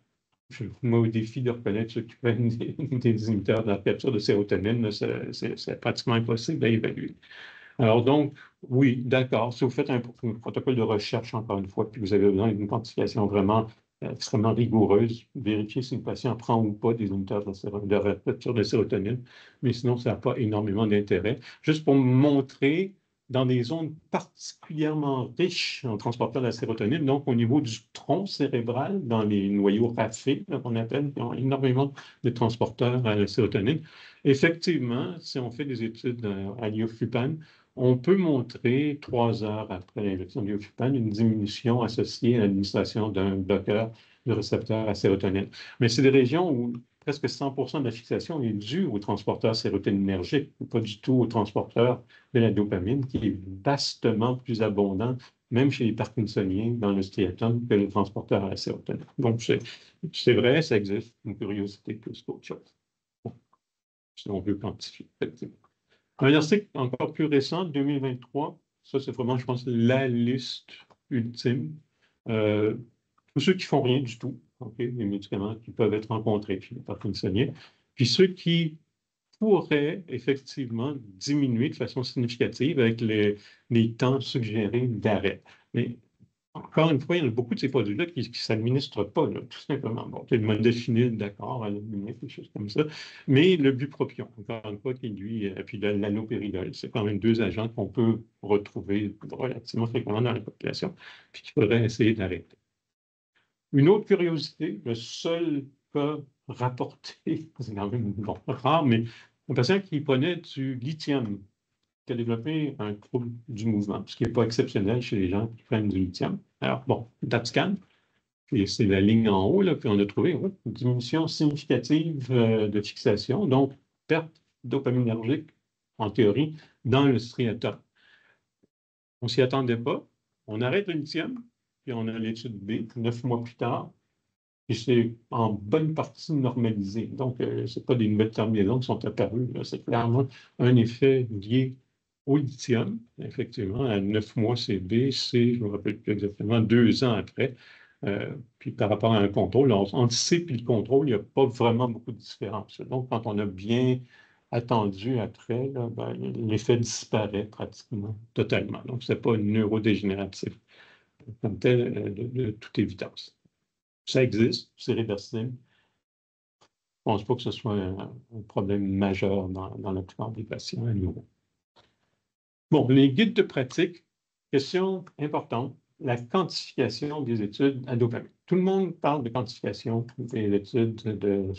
je vous mets au défi de reconnaître ceux qui prennent des inhibiteurs de la capture de sérotonine, c'est pratiquement impossible à évaluer. Alors donc, oui, d'accord. Si vous faites un protocole de recherche, encore une fois, puis vous avez besoin d'une quantification vraiment extrêmement rigoureuse, vérifiez si le patient prend ou pas des inhibiteurs de capture de sérotonine, mais sinon, ça n'a pas énormément d'intérêt. Juste pour montrer dans des zones particulièrement riches en transporteurs de la sérotonine, donc au niveau du tronc cérébral, dans les noyaux raphés, qu'on appelle, qui ont énormément de transporteurs à la sérotonine. Effectivement, si on fait des études à l'ioflupane, on peut montrer 3 heures après l'injection de l'ioflupane une diminution associée à l'administration d'un bloqueur de récepteur à sérotonine. Mais c'est des régions où presque 100% de la fixation est due au transporteur sérotoninergique, pas du tout au transporteur de la dopamine, qui est vastement plus abondant, même chez les parkinsoniens, dans le striatum, que le transporteur à la sérotonine. Donc, c'est vrai, ça existe, une curiosité plus qu'autre chose. Bon, si on veut quantifier, effectivement. Un article encore plus récent, 2023, ça c'est vraiment, je pense, la liste ultime. Tous ceux qui font rien du tout, les médicaments qui peuvent être rencontrés chez les parkinsoniens, puis ceux qui pourraient effectivement diminuer de façon significative avec les temps suggérés d'arrêt. Mais encore une fois, il y en a beaucoup de ces produits-là qui ne s'administrent pas, là, tout simplement. Bon, tu as le modafinil, d'accord, à la limite, des choses comme ça, mais le bupropion, encore une fois, qui lui, puis l'allopéridol, c'est quand même deux agents qu'on peut retrouver relativement fréquemment dans la population, puis qu'il faudrait essayer d'arrêter. Une autre curiosité, le seul cas rapporté, c'est quand même bon, rare, mais un patient qui prenait du lithium, qui a développé un trouble du mouvement, ce qui n'est pas exceptionnel chez les gens qui prennent du lithium. Alors, bon, DAPSCAN, et c'est la ligne en haut, là, puis on a trouvé une diminution significative de fixation, donc perte dopaminergique, en théorie, dans le striatum. On ne s'y attendait pas. On arrête le lithium, puis on a l'étude B, 9 mois plus tard, et c'est en bonne partie normalisé. Donc, ce n'est pas des nouvelles terminaisons qui sont apparues. C'est clairement un effet lié au lithium, effectivement. À 9 mois, c'est B, C, je ne me rappelle plus exactement, 2 ans après. Puis par rapport à un contrôle, entre C et le contrôle, il n'y a pas vraiment beaucoup de différence. Donc, quand on a bien attendu après, là, ben, l'effet disparaît pratiquement totalement. Donc, ce n'est pas neurodégénératif comme tel de toute évidence. Ça existe, c'est réversible. Je ne pense pas que ce soit un problème majeur dans la plupart des patients à nouveau. Bon, les guides de pratique, question importante, la quantification des études à dopamine. Tout le monde parle de quantification des études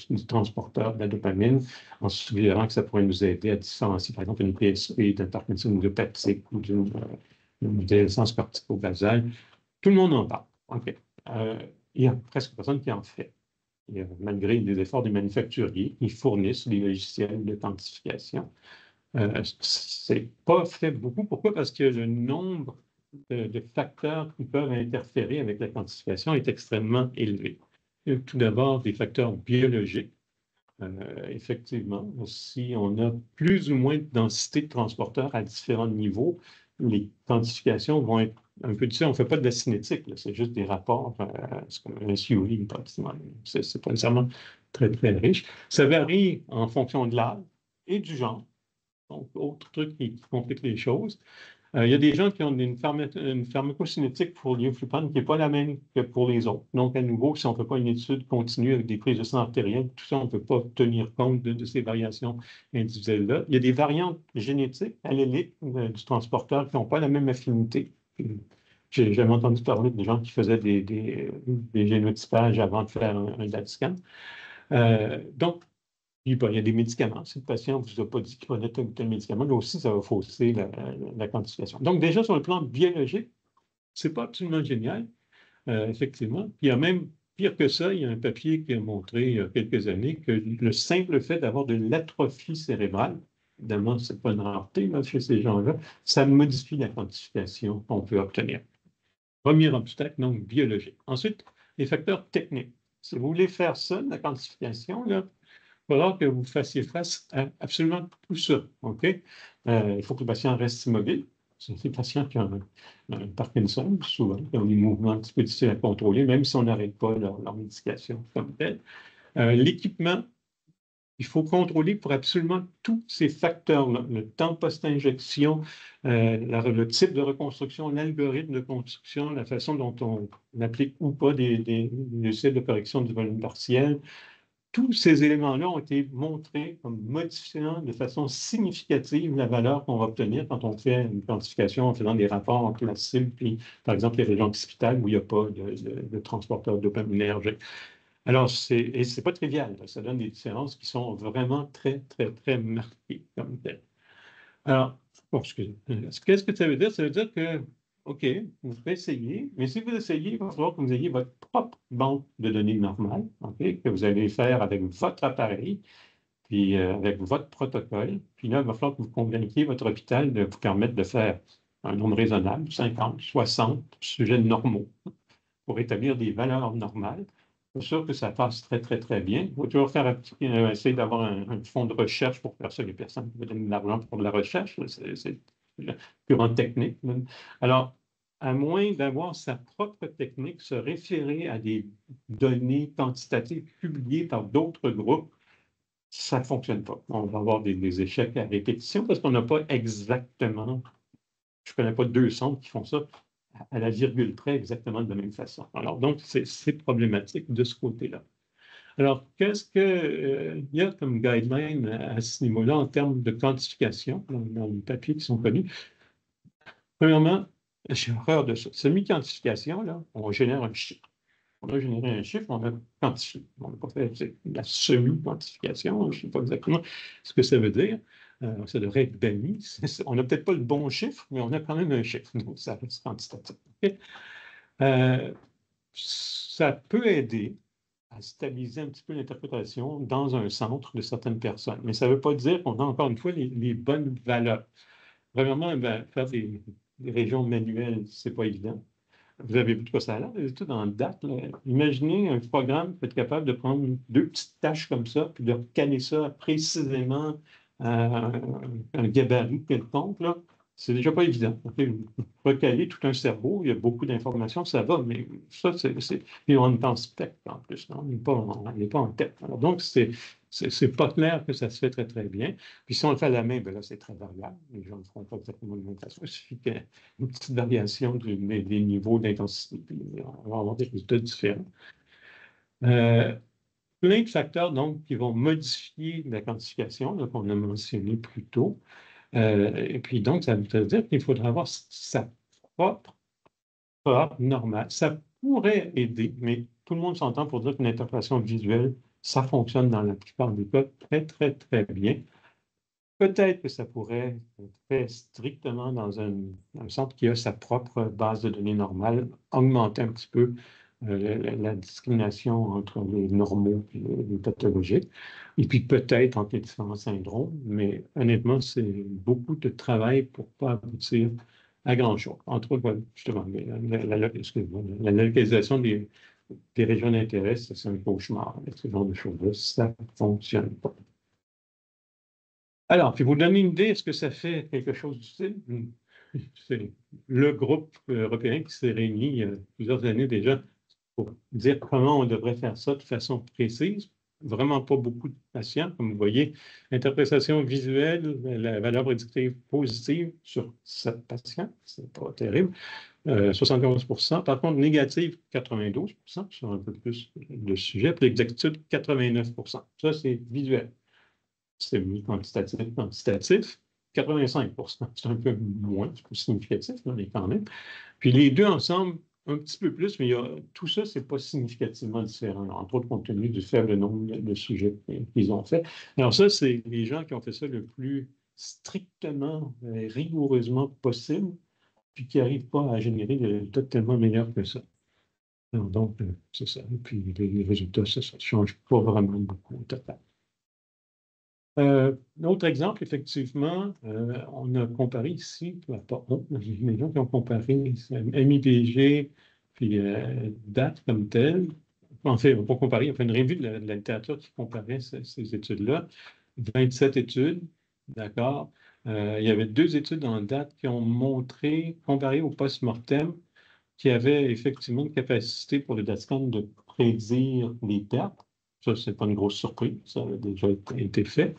du transporteur de la dopamine en suggérant que ça pourrait nous aider à différencier, par exemple, une PSP d'un Parkinson idiopathique ou d'une déhiscence cortico-basale. Tout le monde en parle. OK. Il n'y a presque personne qui en fait. Malgré les efforts des manufacturiers, ils fournissent des logiciels de quantification. C'est pas fait beaucoup. Pourquoi? Parce que le nombre de facteurs qui peuvent interférer avec la quantification est extrêmement élevé. Tout d'abord, des facteurs biologiques. Effectivement, si on a plus ou moins de densité de transporteurs à différents niveaux, les quantifications vont être un peu différentes. On ne fait pas de la cinétique, c'est juste des rapports, c'est comme un SUV, pratiquement. C'est pas nécessairement très, très riche. Ça varie en fonction de l'âge et du genre. Donc, autre truc qui complique les choses. Il y a des gens qui ont une pharmacocinétique pour l'ibuprofène qui n'est pas la même que pour les autres. Donc, à nouveau, si on ne fait pas une étude continue avec des prises de sang artérielles, tout ça, on ne peut pas tenir compte de ces variations individuelles-là. Il y a des variantes génétiques alléliques du transporteur qui n'ont pas la même affinité. J'ai jamais entendu parler de gens qui faisaient des génotypages avant de faire un DAT-scan. Donc, puis, il y a des médicaments. Si le patient ne vous a pas dit qu'il prenait tel ou tel médicament, là aussi, ça va fausser la quantification. Donc, déjà, sur le plan biologique, ce n'est pas absolument génial, effectivement. Puis, il y a même, pire que ça, il y a un papier qui a montré il y a quelques années que le simple fait d'avoir de l'atrophie cérébrale, évidemment, ce n'est pas une rareté là, chez ces gens-là, ça modifie la quantification qu'on peut obtenir. Premier obstacle, donc, biologique. Ensuite, les facteurs techniques. Si vous voulez faire ça, la quantification, là, il va falloir que vous fassiez face à absolument tout ça. OK? Il faut que le patient reste immobile. C'est ces patients qui ont un Parkinson, souvent, qui ont des mouvements un petit peu difficiles à contrôler, même si on n'arrête pas leur médication comme telle. L'équipement, il faut contrôler pour absolument tous ces facteurs-là. Le temps post-injection, le type de reconstruction, l'algorithme de construction, la façon dont on applique ou pas des logiciels de correction du volume partiel. Tous ces éléments-là ont été montrés comme modifiant de façon significative la valeur qu'on va obtenir quand on fait une quantification en faisant des rapports entre la cible et, par exemple, les régions hospitales où il n'y a pas de transporteur dopaminergique. Alors, c'est pas trivial. Ça donne des différences qui sont vraiment très, très, très marquées comme telles. Alors, bon, qu'est-ce que ça veut dire? Ça veut dire que, OK, vous pouvez essayer, mais si vous essayez, il va falloir que vous ayez votre propre banque de données normale, OK, que vous allez faire avec votre appareil, puis avec votre protocole. Puis là, il va falloir que vous convainquiez votre hôpital de vous permettre de faire un nombre raisonnable, 50, 60 sujets normaux, pour établir des valeurs normales. C'est sûr que ça passe très, très, très bien. Il faut toujours essayer d'avoir un fonds de recherche pour faire ça. Les personnes qui veulent donner de l'argent pour de la recherche, c'est purement technique. Alors, à moins d'avoir sa propre technique, se référer à des données quantitatives publiées par d'autres groupes, ça ne fonctionne pas. On va avoir des échecs à répétition parce qu'on n'a pas exactement, je ne connais pas 2 centres qui font ça à la virgule près exactement de la même façon. Alors, donc, c'est problématique de ce côté-là. Alors, qu'est-ce qu'il y a comme guideline à ce niveau-là en termes de quantification dans les papiers qui sont connus? Premièrement, j'ai horreur de ça. Semi-quantification, là, on génère un chiffre. On a généré un chiffre, on a quantifié. On n'a pas fait la semi-quantification, je ne sais pas exactement ce que ça veut dire. Ça devrait être banni. On n'a peut-être pas le bon chiffre, mais on a quand même un chiffre. Donc, ça reste quantitatif. Okay? Ça peut aider à stabiliser un petit peu l'interprétation dans un centre de certaines personnes. Mais ça ne veut pas dire qu'on a encore une fois les bonnes valeurs. Premièrement, faire des régions manuelles, ce n'est pas évident. Vous avez vu de quoi ça a l'air, les études en date. Là. Imaginez un programme qui peut être capable de prendre 2 petites tâches comme ça, puis de recaler ça précisément à un gabarit quelconque. Là. C'est déjà pas évident. Recaler tout un cerveau, il y a beaucoup d'informations, ça va, mais ça, c'est. Et on est en spectre en plus, on n'est pas en tête. Alors, donc, c'est pas clair que ça se fait très, très bien. Puis si on le fait à la main, bien là, c'est très variable. Les gens ne feront pas exactement de la même façon. Il suffit qu'il y ait une petite variation des niveaux d'intensité, puis on va avoir des résultats différents. Plein de facteurs, donc, qui vont modifier la quantification, qu'on a mentionné plus tôt. Et puis donc, ça veut dire qu'il faudra avoir sa propre cohorte normale. Ça pourrait aider, mais tout le monde s'entend pour dire qu'une interprétation visuelle, ça fonctionne dans la plupart des cas très, très, très bien. Peut-être que ça pourrait être fait strictement dans un centre qui a sa propre base de données normale, augmenter un petit peu la discrimination entre les normaux et les pathologiques, et puis peut-être entre les différents syndromes, mais honnêtement, c'est beaucoup de travail pour ne pas aboutir à grand-chose. Entre autres, voilà, justement, la localisation des régions d'intérêt, c'est un cauchemar. Ce genre de choses-là, ça ne fonctionne pas. Alors, puis vous donner une idée, est-ce que ça fait quelque chose d'utile? C'est le groupe européen qui s'est réuni il y a plusieurs années déjà pour dire comment on devrait faire ça de façon précise. Vraiment pas beaucoup de patients, comme vous voyez. Interprétation visuelle, la valeur prédictive positive sur 7 patients, c'est pas terrible. 71%. Par contre, négative, 92%, sur un peu plus de sujets. Puis l'exactitude, 89%. Ça, c'est visuel. C'est quantitatif, 85%. C'est un peu moins, c'est plus significatif, mais quand même. Puis les deux ensemble, un petit peu plus, mais tout ça, ce n'est pas significativement différent, entre autres compte tenu du faible nombre de sujets qu'ils ont fait. Alors ça, c'est les gens qui ont fait ça le plus strictement, rigoureusement possible, puis qui n'arrivent pas à générer des résultats tellement meilleurs que ça. Alors, donc, c'est ça. Et puis les résultats, ça ne change pas vraiment beaucoup au total. Autre exemple, effectivement, on a comparé ici, pas on, les gens qui ont comparé MIPG puis date comme telle. En fait, on va pas comparer, on fait une revue de la littérature qui comparait ces études-là. 27 études, d'accord. Il y avait 2 études en date qui ont montré, comparé au post-mortem, qui avait effectivement une capacité pour le DATSCAN de prédire les pertes. Ça, ce n'est pas une grosse surprise, ça a déjà été fait.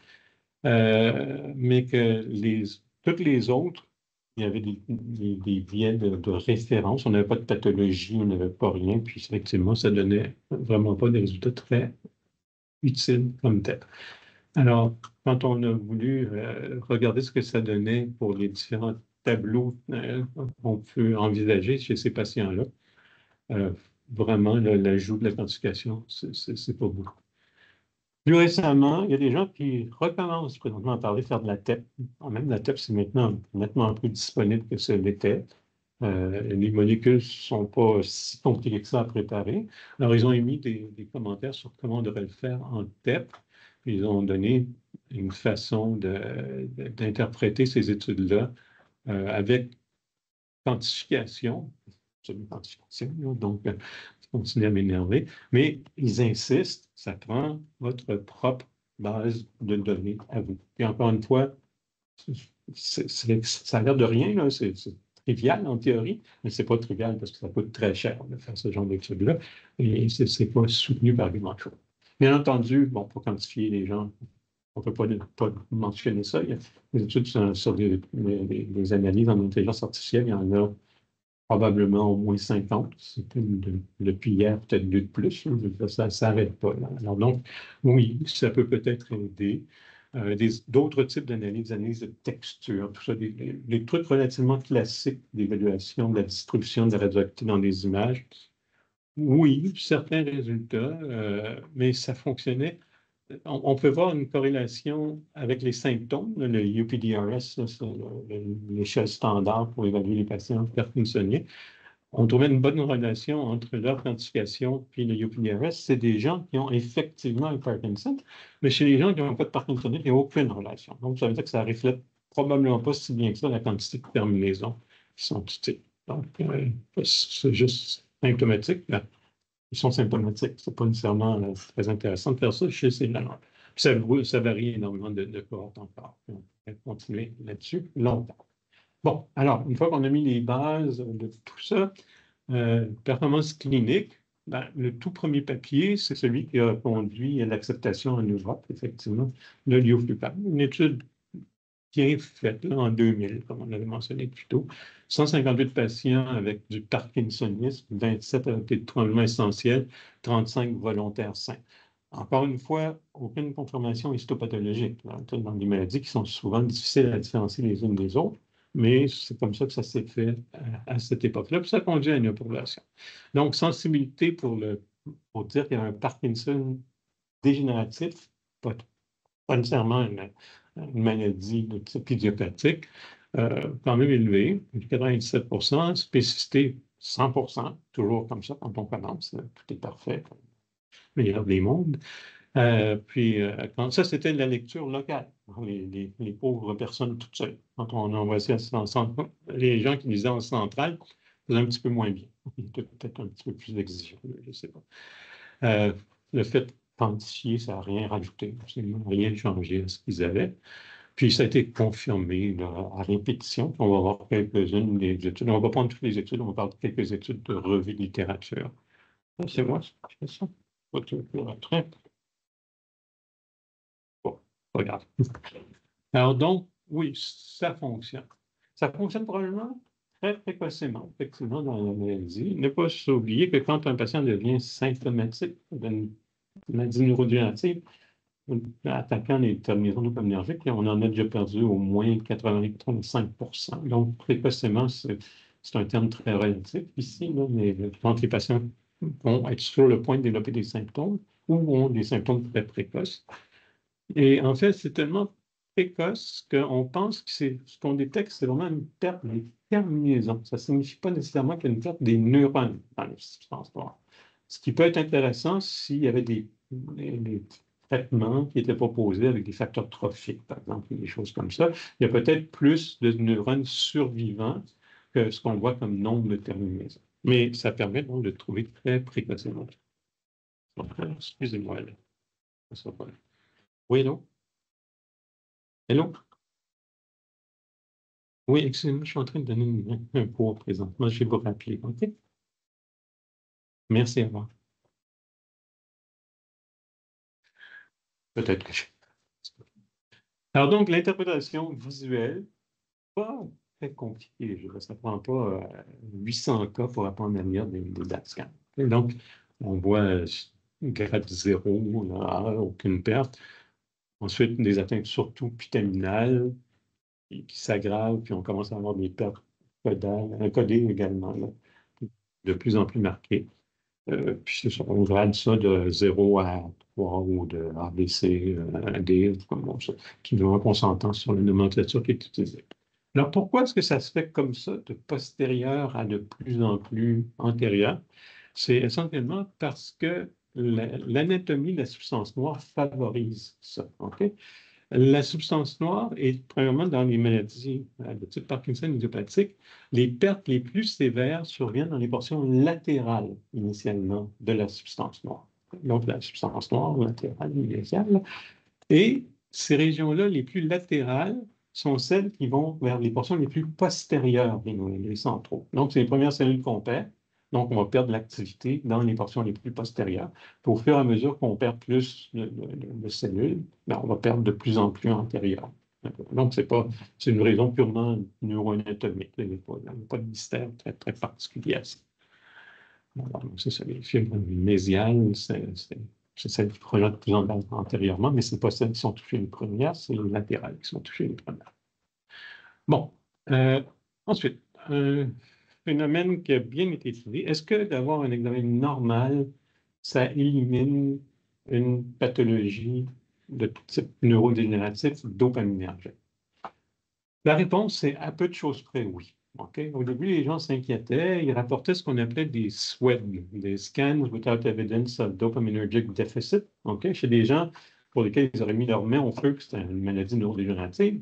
Mais que toutes les autres, il y avait des biais de référence. On n'avait pas de pathologie, on n'avait pas rien. Puis effectivement, ça ne donnait vraiment pas des résultats très utiles comme tel. Alors, quand on a voulu regarder ce que ça donnait pour les différents tableaux qu'on peut envisager chez ces patients-là, vraiment, l'ajout de la quantification, c'est pas beaucoup. Plus récemment, il y a des gens qui recommencent présentement à parler, faire de la TEP. Même la TEP, c'est maintenant nettement plus disponible que ce l'était. Les molécules ne sont pas si compliquées que ça à préparer. Alors, ils ont émis des commentaires sur comment on devrait le faire en TEP. Puis ils ont donné une façon d'interpréter ces études-là avec quantification, donc continuer à m'énerver, mais ils insistent, ça prend votre propre base de données à vous. Et encore une fois, ça a l'air de rien, c'est trivial en théorie, mais ce n'est pas trivial parce que ça coûte très cher de faire ce genre d'études-là, et ce n'est pas soutenu par grand-chose. Bien entendu, bon, pour quantifier les gens, on ne peut pas mentionner ça. Il y a des études sur les analyses en intelligence artificielle, il y en a probablement au moins 50. Depuis hier, peut-être 2 de plus. Ça ne s'arrête pas. Là. Alors donc, oui, ça peut peut-être aider. D'autres types d'analyses, analyses de texture, tout ça, des trucs relativement classiques d'évaluation de la distribution de la radioactivité dans des images. Oui, certains résultats, mais ça fonctionnait. On peut voir une corrélation avec les symptômes, le UPDRS, c'est l'échelle standard pour évaluer les patients parkinsoniens. On trouvait une bonne relation entre leur quantification et le UPDRS. C'est des gens qui ont effectivement un Parkinson, mais chez les gens qui n'ont pas de Parkinson, il n'y a aucune relation. Donc, ça veut dire que ça ne reflète probablement pas si bien que ça la quantité de terminaisons qui sont tutées. Donc, c'est juste symptomatique. Là. Ils sont symptomatiques. Ce n'est pas nécessairement très intéressant de faire ça chez ces gens. Ça varie énormément de cohortes encore. On va continuer là-dessus longtemps. Bon, alors, une fois qu'on a mis les bases de tout ça, performance clinique, ben, le tout premier papier, c'est celui qui a conduit à l'acceptation en Europe, effectivement, de l'IOFLUPAP. Une étude bien faite là, en 2000, comme on avait mentionné plus tôt. 158 patients avec du parkinsonisme, 27 avec des tremblements essentiels, 35 volontaires sains. Encore une fois, aucune confirmation histopathologique là, dans des maladies qui sont souvent difficiles à différencier les unes des autres, mais c'est comme ça que ça s'est fait à cette époque-là, puis ça conduit à une approbation. Donc, sensibilité pour dire qu'il y a un Parkinson dégénératif, pas nécessairement une maladie de type idiopathique, quand même élevée, 97%, spécificité 100%, toujours comme ça quand on commence, tout est parfait, meilleur des mondes. Quand ça, c'était de la lecture locale, les pauvres personnes toutes seules. Quand on envoie ça en centre, les gens qui lisaient en centrale faisaient un petit peu moins bien. Ils étaient peut-être un petit peu plus exigeants, je ne sais pas. Le fait de quantifier, ça n'a rien rajouté, absolument rien changé à ce qu'ils avaient. Puis ça a été confirmé là, à répétition. On va voir quelques-unes des études. On ne va pas prendre toutes les études, on va parler de quelques études de revue de littérature. C'est moi, je fais ça. Après. Bon, regarde. Alors donc, oui, ça fonctionne. Ça fonctionne probablement très précocement, effectivement, dans la maladie. Ne pas s'oublier que quand un patient devient symptomatique d'une maladie neurodégénérative, attaquant les terminaisons dopaminergiques, on en a déjà perdu au moins 85%. Donc, précocement, c'est un terme très relatif ici, là, mais quand les patients vont être sur le point de développer des symptômes ou ont des symptômes très précoces. Et en fait, c'est tellement précoce qu'on pense que ce qu'on détecte, c'est vraiment une perte des terminaisons. Ça ne signifie pas nécessairement qu'il y a une perte des neurones dans les substances noires. Ce qui peut être intéressant s'il y avait des traitements qui étaient proposés avec des facteurs trophiques, par exemple, des choses comme ça. Il y a peut-être plus de neurones survivants que ce qu'on voit comme nombre de terminaisons. Mais ça permet donc de trouver très précocement. Excusez-moi, là. Ça va pas là. Oui, non? Hello? Oui, excusez-moi, je suis en train de donner un cours présentement. Je vais vous rappeler, OK? Merci à vous. Peut-être que je... Alors donc, l'interprétation visuelle, pas très compliquée. Ça ne prend pas 800 cas pour apprendre à lire des DAT scans. Et donc, on voit grade 0, là, aucune perte. Ensuite, des atteintes surtout putaminales qui s'aggravent, puis on commence à avoir des pertes codées également, là, de plus en plus marquées. Puis on grade ça de 0 à 3 ou de ABC, D, comme ça, qui vont en s'entend sur la nomenclature qui est utilisée. Alors, pourquoi est-ce que ça se fait comme ça, de postérieur à de plus en plus antérieur? C'est essentiellement parce que l'anatomie de la substance noire favorise ça. Okay? La substance noire est, premièrement, dans les maladies de type Parkinson idiopathique, les pertes les plus sévères surviennent dans les portions latérales, initialement, de la substance noire. Donc, la substance noire latérale, initiale. Et ces régions-là, les plus latérales, sont celles qui vont vers les portions les plus postérieures des ganglions centraux. Donc, c'est les premières cellules qu'on perd. Donc, on va perdre l'activité dans les portions les plus postérieures. Puis, au fur et à mesure qu'on perd plus de cellules, bien, on va perdre de plus en plus antérieures. Donc, c'est une raison purement neuroanatomique. Il n'y a pas de mystère très, très particulier à ça. Donc, c'est ça, les fibres mésiales, c'est celles qui projettent plus antérieurement, mais ce n'est pas celles qui sont touchées les premières, c'est les latérales qui sont touchées les premières. Bon, ensuite, un phénomène qui a bien été étudié, est-ce que d'avoir un examen normal, ça élimine une pathologie de type neurodégénératif dopaminergique? La réponse, c'est à peu de choses près, oui. Okay? Au début, les gens s'inquiétaient, ils rapportaient ce qu'on appelait des SWED, des Scans Without Evidence of Dopaminergic Deficit, okay? Chez des gens pour lesquels ils auraient mis leur main au feu que c'était une maladie neurodégénérative.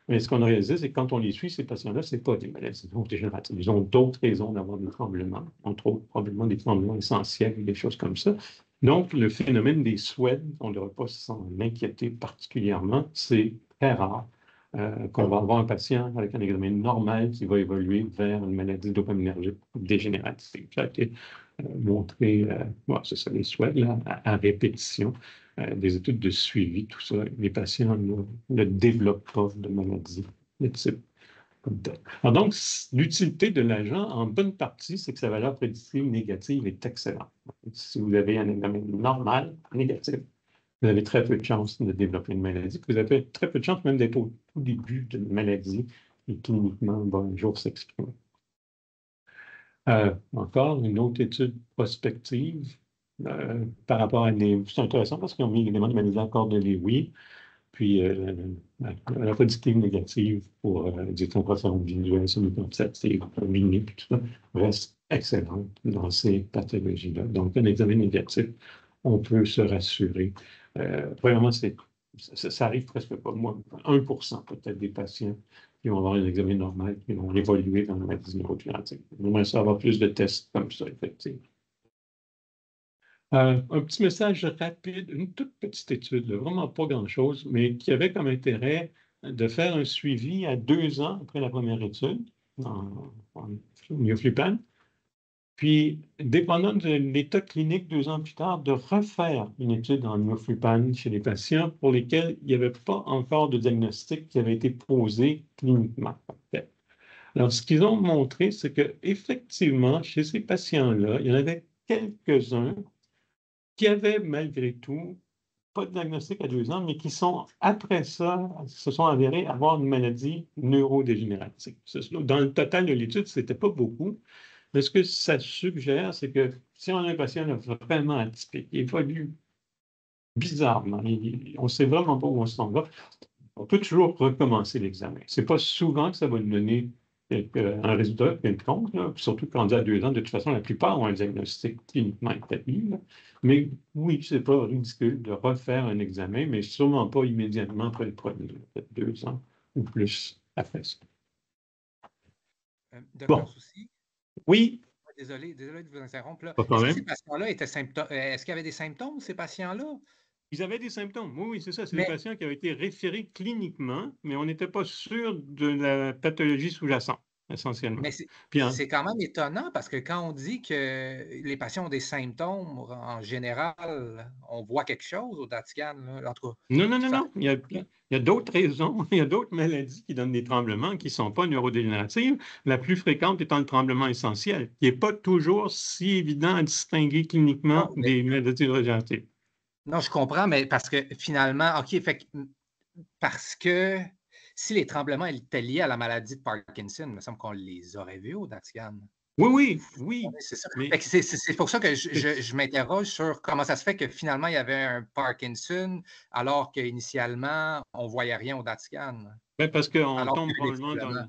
Mais ce qu'on a réalisé, c'est que quand on les suit, ces patients-là, ce n'est pas des maladies neurodégénératives. Ils ont d'autres raisons d'avoir des tremblements, entre autres probablement des tremblements essentiels, des choses comme ça. Donc, le phénomène des SWED, on ne devrait pas s'en inquiéter particulièrement, c'est très rare. Qu'on va avoir un patient avec un examen normal qui va évoluer vers une maladie dopaminergique dégénérative. Ça a été montré, c'est ça, les souhaits là, à répétition, des études de suivi, tout ça. Les patients ne développent pas de maladie de type comme tel. Alors donc, l'utilité de l'agent, en bonne partie, c'est que sa valeur prédictive négative est excellente. Si vous avez un examen normal, négatif, vous avez très peu de chances de développer une maladie. Vous avez très peu de chances même d'être au tout début d'une maladie qui cliniquement va un jour s'exprimer. Encore une autre étude prospective par rapport à des... C'est intéressant parce qu'ils ont mis l'élément de maladie encore de Lewy, puis la prédictive négative pour des compressions visuelles, semi-quantitatives, combinée, puis tout ça, reste excellente dans ces pathologies-là. Donc, un examen négatif, on peut se rassurer. Premièrement, ça arrive presque pas. Moi, 1% peut-être des patients qui vont avoir un examen normal, qui vont évoluer dans la maladie neurodégénérative. On aimerait ça avoir plus de tests comme ça, effectivement. Un petit message rapide, une toute petite étude, là, vraiment pas grand-chose, mais qui avait comme intérêt de faire un suivi à 2 ans après la première étude en Miflupan. Puis, dépendant de l'état clinique 2 ans plus tard, de refaire une étude en Miflupan chez les patients pour lesquels il n'y avait pas encore de diagnostic qui avait été posé cliniquement. Alors, ce qu'ils ont montré, c'est qu'effectivement, chez ces patients-là, il y en avait quelques-uns qui avaient malgré tout pas de diagnostic à 2 ans, mais qui sont, après ça, se sont avérés avoir une maladie neurodégénérative. Dans le total de l'étude, ce n'était pas beaucoup. Mais ce que ça suggère, c'est que si on a un patient vraiment atypique, il évolue bizarrement, on ne sait vraiment pas où on s'en va, on peut toujours recommencer l'examen. Ce n'est pas souvent que ça va nous donner un résultat quelconque, surtout quand on dit à 2 ans, de toute façon, la plupart ont un diagnostic cliniquement établi. Là. Mais oui, ce n'est pas ridicule de refaire un examen, mais sûrement pas immédiatement après le premier, peut-être 2 ans ou plus après ça. Docteur Soucy? Oui. Désolé de vous interrompre. Là. Pas de problème. Est-ce que ces patients-là étaient est-ce qu'il y avait des symptômes, ces patients-là? Ils avaient des symptômes. Oui, c'est ça. C'est des patients qui avaient été référés cliniquement, mais on n'était pas sûr de la pathologie sous-jacente, essentiellement. Mais c'est quand même étonnant parce que quand on dit que les patients ont des symptômes, en général, on voit quelque chose au DaTscan. En tout cas, non. Il y a d'autres raisons. Il y a d'autres maladies qui donnent des tremblements qui ne sont pas neurodégénératives. La plus fréquente étant le tremblement essentiel, qui n'est pas toujours si évident à distinguer cliniquement des maladies neurodégénératives. Non, je comprends, mais parce que finalement, OK, parce que si les tremblements étaient liés à la maladie de Parkinson, il me semble qu'on les aurait vus au DaTscan. Oui. C'est ça. C'est pour ça que je m'interroge sur comment ça se fait que finalement, il y avait un Parkinson, alors qu'initialement, on ne voyait rien au DaTscan. Parce qu'on tombe probablement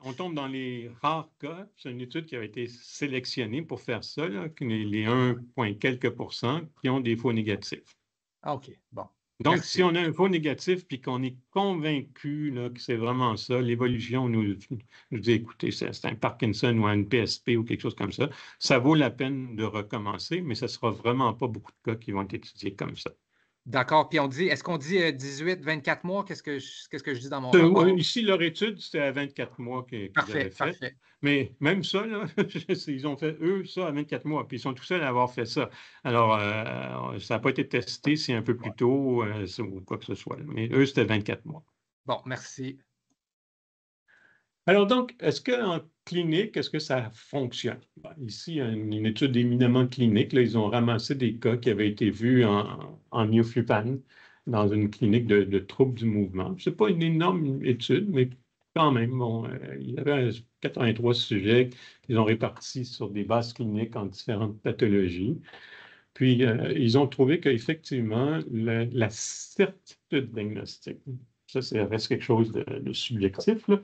on tombe dans les rares cas. C'est une étude qui a été sélectionnée pour faire ça, là, les 1, quelques pourcents qui ont des faux négatifs. Ah, OK. Bon. Donc, Merci. si on a un faux négatif puis qu'on est convaincu là, que c'est vraiment ça, l'évolution nous dit, écoutez, c'est un Parkinson ou un PSP ou quelque chose comme ça, ça vaut la peine de recommencer, mais ce ne sera vraiment pas beaucoup de cas qui vont être étudiés comme ça. D'accord. Puis est-ce qu'on dit 18, 24 mois? Qu'est-ce que je dis dans mon rapport? Ici, leur étude, c'était à 24 mois qu'ils avaient fait. Parfait. Mais même ça, là, ils ont fait, eux, ça à 24 mois, puis ils sont tout seuls à avoir fait ça. Alors, ça n'a pas été testé, c'est un peu plus tôt, ou quoi que ce soit. Mais eux, c'était 24 mois. Bon, merci. Alors donc, est-ce qu'en clinique, est-ce que ça fonctionne? Bon, ici, il y a une étude éminemment clinique. Là, ils ont ramassé des cas qui avaient été vus en Nioflupan dans une clinique de troubles du mouvement. Ce n'est pas une énorme étude, mais quand même, bon, il y avait 83 sujets qu'ils ont répartis sur des bases cliniques en différentes pathologies. Puis, ils ont trouvé qu'effectivement, la certitude diagnostique, ça reste quelque chose de subjectif, là,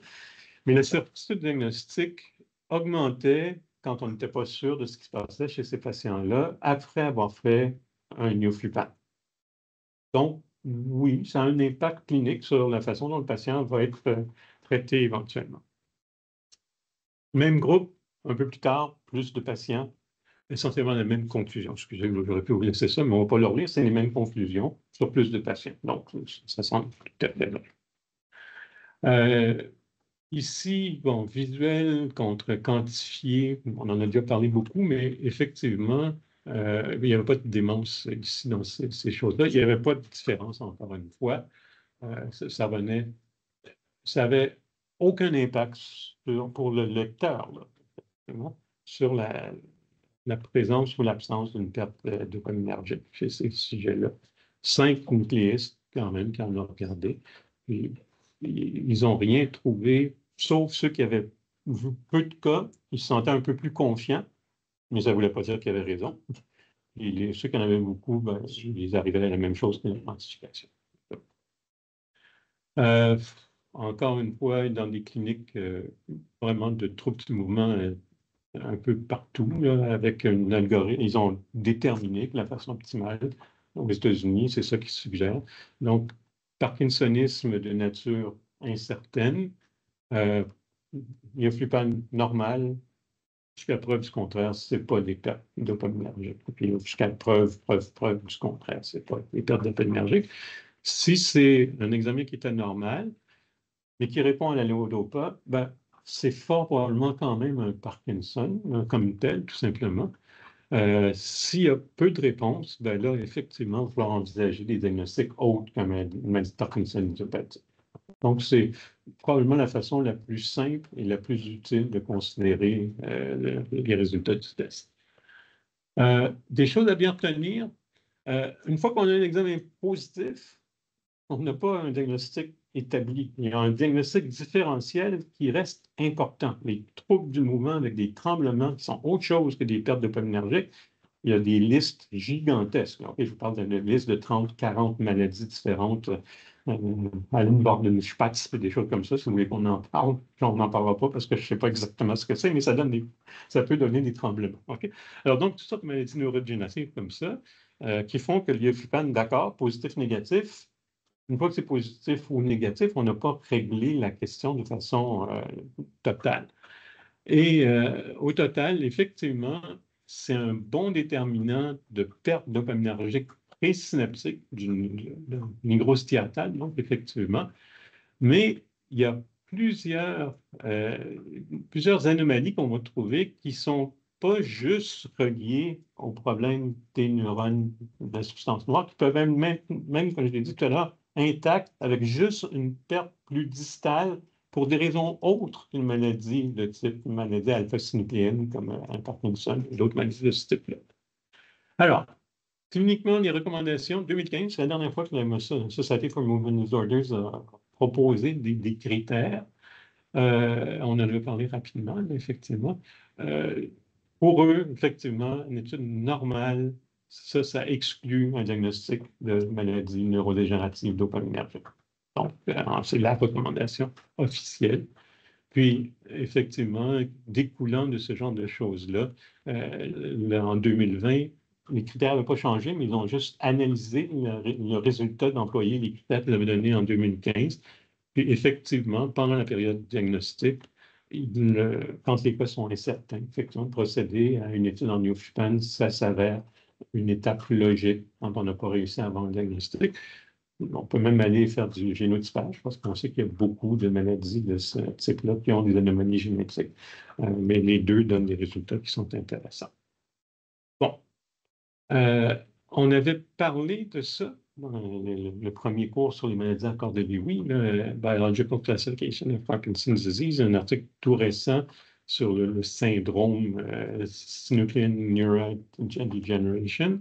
mais la certitude diagnostique augmentait quand on n'était pas sûr de ce qui se passait chez ces patients-là après avoir fait un Nioflupan. Donc, oui, ça a un impact clinique sur la façon dont le patient va être traité éventuellement. Même groupe, un peu plus tard, plus de patients, essentiellement la même conclusion. Excusez, j'aurais pu vous laisser ça, mais on ne va pas le relire, c'est les mêmes conclusions sur plus de patients. Donc, ça semble tout à fait vrai. Ici, bon, visuel contre quantifié, on en a déjà parlé beaucoup, mais effectivement, il n'y avait pas de démence ici dans ces choses-là. Il n'y avait pas de différence, encore une fois. Ça n'avait aucun impact pour le lecteur, là, sur la présence ou l'absence d'une perte de dopaminergique chez ces sujets-là. 5 nucléistes, quand même, qui en ont regardé. Puis, ils n'ont rien trouvé, sauf ceux qui avaient vu peu de cas, ils se sentaient un peu plus confiants, mais ça ne voulait pas dire qu'ils avaient raison. Et ceux qui en avaient beaucoup, ben, ils arrivaient à la même chose que l'identification. Euh, Encore une fois, dans des cliniques vraiment de troubles du mouvement un peu partout, là, avec un algorithme. Ils ont déterminé que la façon optimale aux États-Unis, c'est ça qu'ils suggèrent. Donc, parkinsonisme de nature incertaine, Nioflupan normal, jusqu'à preuve du contraire, ce n'est pas des pertes dopaminergiques. Puis jusqu'à preuve du contraire, ce n'est pas des pertes dopaminergiques. Si c'est un examen qui est anormal, mais qui répond à la lévodopa, ben, c'est fort probablement quand même un Parkinson, comme tel, tout simplement. S'il y a peu de réponses, ben là, effectivement, il va falloir envisager des diagnostics autres comme une maladie de Parkinson idiopathique. Donc, c'est probablement la façon la plus simple et la plus utile de considérer les résultats du test. Des choses à bien retenir. Une fois qu'on a un examen positif, on n'a pas un diagnostic établi. Il y a un diagnostic différentiel qui reste important. Les troubles du mouvement avec des tremblements qui sont autre chose que des pertes dopaminergiques, il y a des listes gigantesques. Okay, je vous parle d'une liste de 30, 40 maladies différentes. Aline Borden-Spatz, des choses comme ça, si vous voulez qu'on en parle. On n'en parlera pas parce que je ne sais pas exactement ce que c'est, mais ça peut donner des tremblements. Okay? Alors, donc, toutes sortes de maladies neurodégénératives comme ça, qui font que l'IFUPAN, d'accord, positif, négatif, une fois que c'est positif ou négatif, on n'a pas réglé la question de façon totale. Et au total, effectivement, c'est un bon déterminant de perte dopaminergique présynaptique d'une grosse hiatale, donc effectivement. Mais il y a plusieurs anomalies qu'on va trouver qui ne sont pas juste reliées au problème des neurones de la substance noire, qui peuvent même, comme je l'ai dit tout à l'heure, intactes avec juste une perte plus distale pour des raisons autres qu'une maladie de type maladie alpha-synucléenne comme un Parkinson et d'autres maladies de ce type-là. Alors, cliniquement, les recommandations, 2015, c'est la dernière fois que la Society for Movement Disorders a proposé des critères. On en avait parlé rapidement, effectivement. Pour eux, effectivement, une étude normale, ça exclut un diagnostic de maladie neurodégénérative dopaminergique. Donc, c'est la recommandation officielle. Puis, effectivement, découlant de ce genre de choses-là, en 2020, les critères n'avaient pas changé, mais ils ont juste analysé le résultat d'employer les critères qu'ils avaient donnés en 2015. Puis, effectivement, pendant la période diagnostique, quand les cas sont incertains, effectivement, procéder à une étude en Nioflupan, ça s'avère une étape logique quand on n'a pas réussi à avoir un diagnostic. On peut même aller faire du génotypage parce qu'on sait qu'il y a beaucoup de maladies de ce type-là qui ont des anomalies génétiques. Mais les deux donnent des résultats qui sont intéressants. Bon. On avait parlé de ça dans le premier cours sur les maladies à corps de Lewy, Biological Classification of Parkinson's Disease, un article tout récent sur le syndrome Synuclein Neurite Degeneration.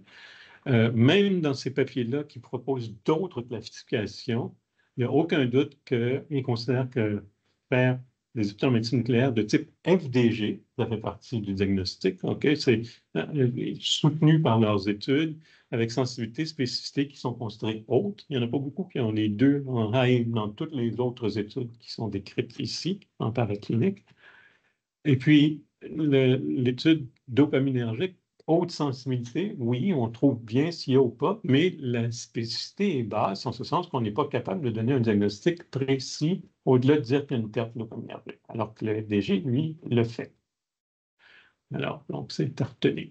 Même dans ces papiers-là qui proposent d'autres classifications, il n'y a aucun doute qu'ils considèrent que faire des études en médecine nucléaire de type FDG, ça fait partie du diagnostic, OK? C'est soutenu par leurs études avec sensibilité, spécificité qui sont considérées hautes. Il n'y en a pas beaucoup qui ont les deux en high dans toutes les autres études qui sont décrites ici, en paraclinique. Et puis, l'étude dopaminergique, haute sensibilité, oui, on trouve bien s'il y a ou pas, mais la spécificité est basse, en ce sens qu'on n'est pas capable de donner un diagnostic précis au-delà de dire qu'il y a une perte dopaminergique, alors que le FDG, lui, le fait. Alors, donc, c'est à retenir.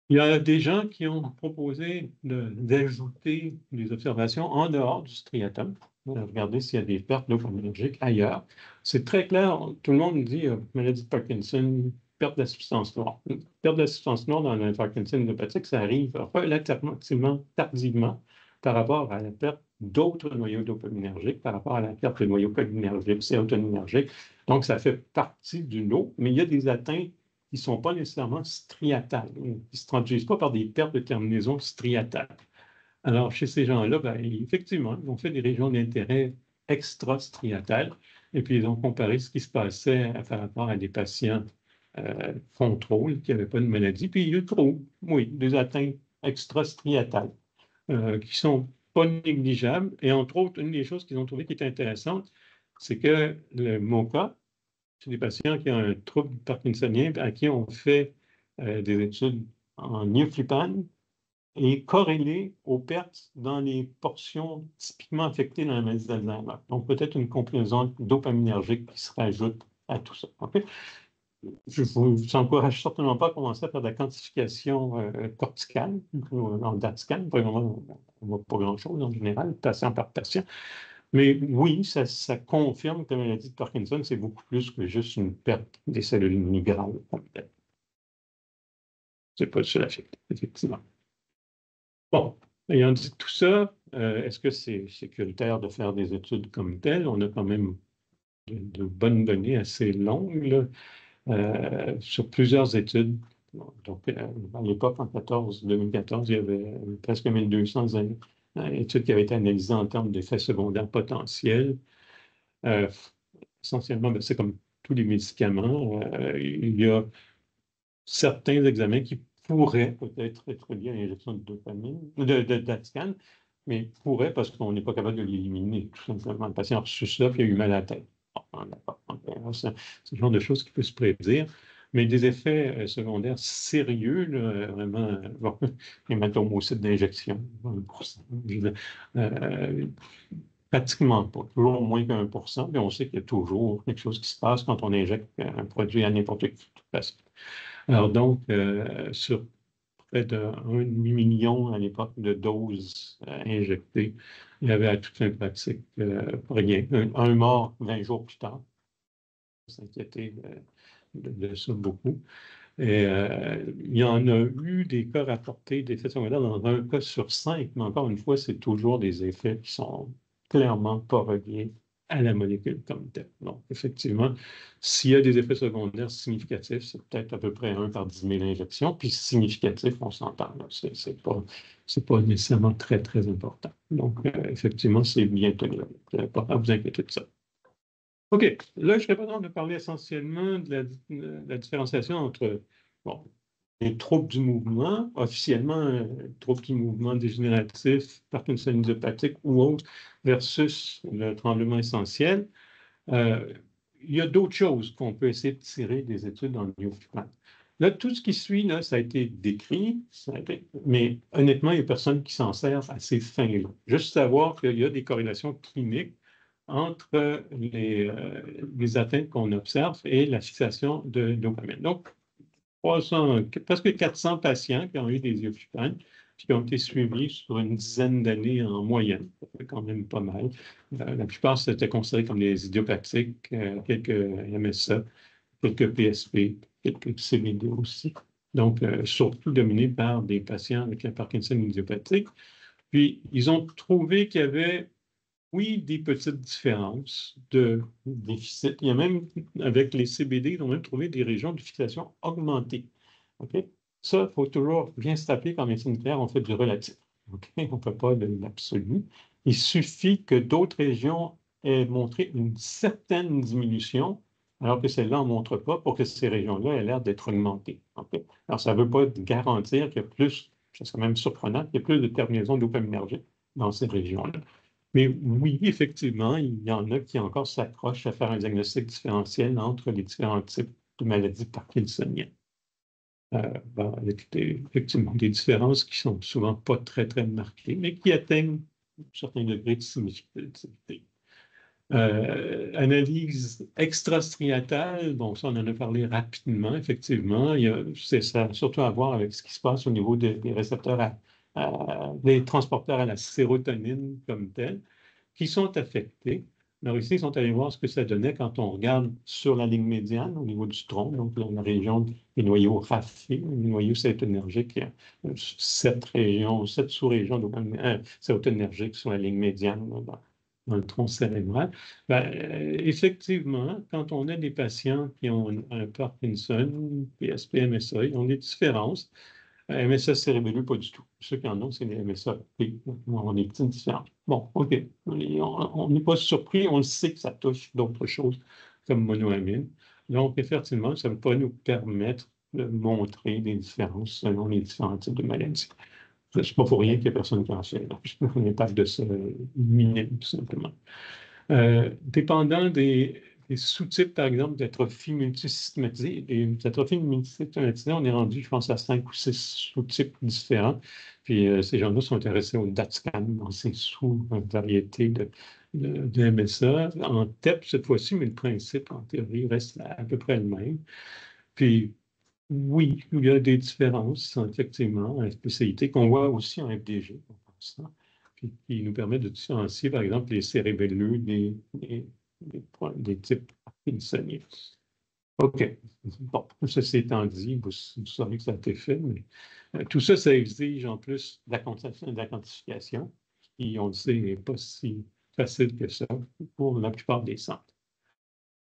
Il y a des gens qui ont proposé d'ajouter des observations en dehors du striatum. Regarder s'il y a des pertes dopaminergiques ailleurs. C'est très clair, tout le monde dit maladie de Parkinson, perte de la substance noire. Perte de la substance noire dans le Parkinson idiopathique, ça arrive relativement tardivement par rapport à la perte d'autres noyaux dopaminergiques, par rapport à la perte de noyaux cholinergiques, sérotoninergiques. Donc, ça fait partie du lot, mais il y a des atteintes qui ne sont pas nécessairement striatales, qui ne se traduisent pas par des pertes de terminaison striatales. Alors, chez ces gens-là, effectivement, ils ont fait des régions d'intérêt extra-striatales, et puis ils ont comparé ce qui se passait par rapport à des patients contrôle qui n'avaient pas de maladie, puis ils trouvent, oui, des atteintes extra-striatales qui ne sont pas négligeables. Et entre autres, une des choses qu'ils ont trouvé qui est intéressante, c'est que le MoCA, c'est des patients qui ont un trouble parkinsonien à qui on fait des études en ioflupane et corrélé aux pertes dans les portions typiquement affectées dans la maladie d'Alzheimer. Donc, peut-être une composante dopaminergique qui se rajoute à tout ça. Okay? Je ne vous encourage certainement pas à commencer à faire de la quantification corticale en DAT-scan. On ne voit pas grand-chose en général, patient par patient. Mais oui, ça confirme que la maladie de Parkinson, c'est beaucoup plus que juste une perte des cellules migrales. C'est pas le seul effet, effectivement. Bon, ayant dit tout ça, est-ce que c'est sécuritaire de faire des études comme telles? On a quand même de bonnes données assez longues là, sur plusieurs études. Donc, à l'époque, en 2014, il y avait presque 1200 études qui avaient été analysées en termes d'effets secondaires potentiels. Essentiellement, c'est comme tous les médicaments. Il y a certains examens qui pourraient peut-être être liés à l'injection de dopamine, d'Atscan, mais pourraient parce qu'on n'est pas capable de l'éliminer, tout simplement. Le patient a reçu ça, puis il a eu mal à la tête. C'est le genre de choses qui peut se prédire. Mais des effets secondaires sérieux, là, vraiment, hématomocytes d'injection, 1%, pratiquement pas, toujours moins qu'1%, mais on sait qu'il y a toujours quelque chose qui se passe quand on injecte un produit à n'importe qui. Alors donc, sur près d'1,5 million à l'époque de doses injectées, il y avait à toute fin pratique rien. Un mort 20 jours plus tard. On s'inquiétait de ça beaucoup. Et il y en a eu des cas rapportés d'effets secondaires dans un cas sur 5, mais encore une fois, c'est toujours des effets qui sont clairement pas reliés à la molécule comme telle. Donc, effectivement, s'il y a des effets secondaires significatifs, c'est peut-être à peu près 1 par 10 000 injections, puis significatif, on s'entend. C'est pas nécessairement très, très important. Donc, effectivement, c'est bien tenu. Vous n'avez pas à vous inquiéter de ça. OK. Là, je serais pas train de parler essentiellement de la différenciation entre les troubles du mouvement, officiellement, troubles du mouvement dégénératif, Parkinson idiopathique ou autre, versus le tremblement essentiel. Il y a d'autres choses qu'on peut essayer de tirer des études en neurofilament. Là, tout ce qui suit, là, ça a été décrit, mais honnêtement, il n'y a personne qui s'en sert à ces fins-là. Juste savoir qu'il y a des corrélations cliniques entre les atteintes qu'on observe et la fixation de dopamine. Donc, presque 400 patients qui ont eu des ioflupane, puis qui ont été suivis sur une dizaine d'années en moyenne. Ça fait quand même pas mal. La plupart, c'était considéré comme des idiopathiques, quelques MSA, quelques PSP, quelques CBD aussi. Donc, surtout dominé par des patients avec la Parkinson idiopathique. Puis, ils ont trouvé qu'il y avait, oui, des petites différences de déficit. Il y a même, avec les CBD, ils ont même trouvé des régions de fixation augmentées. OK? Ça, il faut toujours bien se rappeler qu'en médecine nucléaire, on fait du relatif. OK? On ne fait pas de l'absolu. Il suffit que d'autres régions aient montré une certaine diminution, alors que celles-là n'en montrent pas, pour que ces régions-là aient l'air d'être augmentées. OK? Alors, ça ne veut pas garantir qu'il y a plus, ça serait même surprenant, qu'il y ait plus de terminaisons dopaminergiques dans ces régions-là. Mais oui, effectivement, il y en a qui encore s'accrochent à faire un diagnostic différentiel entre les différents types de maladies parkinsoniennes. Avec effectivement des différences qui sont souvent pas très, très marquées, mais qui atteignent un certain degré de significativité. Analyse extrastriatale, bon, ça, on en a parlé rapidement, effectivement. C'est ça, surtout à voir avec ce qui se passe au niveau des récepteurs, des transporteurs à la sérotonine comme tels, qui sont affectés. Alors ici, ils sont allés voir ce que ça donnait quand on regarde sur la ligne médiane au niveau du tronc, donc dans la région des noyaux raphés, les noyaux sérotonergiques, il y a 7 sous-régions sérotonergiques sur la ligne médiane dans le tronc cérébral. Effectivement, quand on a des patients qui ont un Parkinson, PSP, MSA, ils ont des différences. MSA cérébelleux, pas du tout. Ceux qui en ont, c'est les MSA. On a des petites différences. Bon, OK. On n'est pas surpris, on le sait que ça touche d'autres choses comme monoamine. Donc, effectivement, ça va nous permettre de montrer des différences selon les différents types de maladies. Ce n'est pas pour rien qu'il n'y a personne qui en fait. On est pas de ça minime, tout simplement. Dépendant des sous-types, par exemple, d'atrophie multisystématisée. Et l'atrophie multisystématisée, on est rendu, je pense, à 5 ou 6 sous-types différents. Puis ces gens-là sont intéressés au DAT-scan dans ces sous-variétés de MSA. En TEP, cette fois-ci, mais le principe, en théorie, reste à peu près le même. Puis, oui, il y a des différences, effectivement, en spécialité qu'on voit aussi en FDG, puis qui nous permet de différencier, par exemple, les cérébelleux des types parkinsoniens. OK. Bon, ceci étant dit, vous savez que ça a été fait, mais tout ça, ça exige en plus de la quantification, qui, on le sait, n'est pas si facile que ça pour la plupart des centres.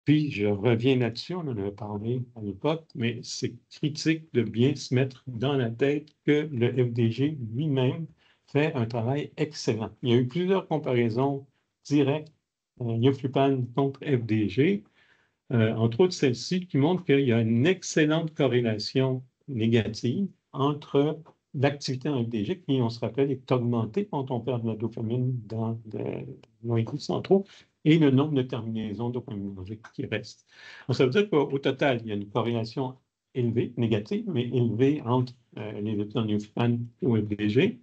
Puis, je reviens là-dessus, on en avait parlé à l'époque, mais c'est critique de bien se mettre dans la tête que le FDG lui-même fait un travail excellent. Il y a eu plusieurs comparaisons directes, ioflupane contre FDG, entre autres celle-ci, qui montre qu'il y a une excellente corrélation négative entre l'activité en FDG, qui, on se rappelle, est augmentée quand on perd de la dopamine dans les noyaux centraux, et le nombre de terminaisons dopaminergiques qui restent. Donc, ça veut dire qu'au total, il y a une corrélation élevée, négative, mais élevée entre les études en ioflupane et au FDG.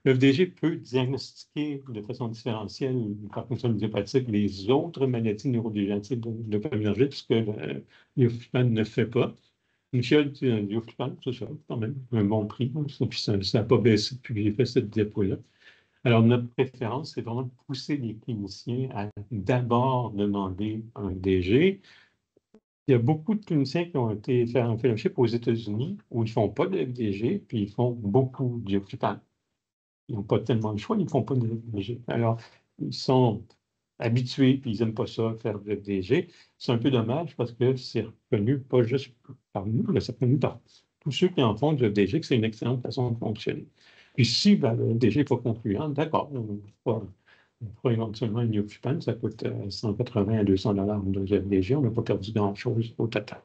Le FDG peut diagnostiquer de façon différentielle, par fonction idiopathique, les autres maladies neurodégénératives dopaminergiques, ce que l'ioflupane ne fait pas. Une fiole d'ioflupane, c'est ça, quand même, un bon prix. Puis ça n'a pas baissé depuis que j'ai fait cette diapo-là. Alors, notre préférence, c'est vraiment de pousser les cliniciens à d'abord demander un DG. Il y a beaucoup de cliniciens qui ont été faire un fellowship aux États-Unis où ils ne font pas de FDG, puis ils font beaucoup d'ioflupane. Ils n'ont pas tellement le choix, ils ne font pas de FDG. Alors, ils sont habitués, puis ils n'aiment pas ça, faire de FDG. C'est un peu dommage parce que c'est reconnu, pas juste par nous, mais c'est reconnu par tous ceux qui en font du FDG, que c'est une excellente façon de fonctionner. Puis si le FDG n'est pas concluant, d'accord, on fera éventuellement une ioflupane, ça coûte 180 à 200 $ de FDG, on n'a pas perdu grand-chose au total.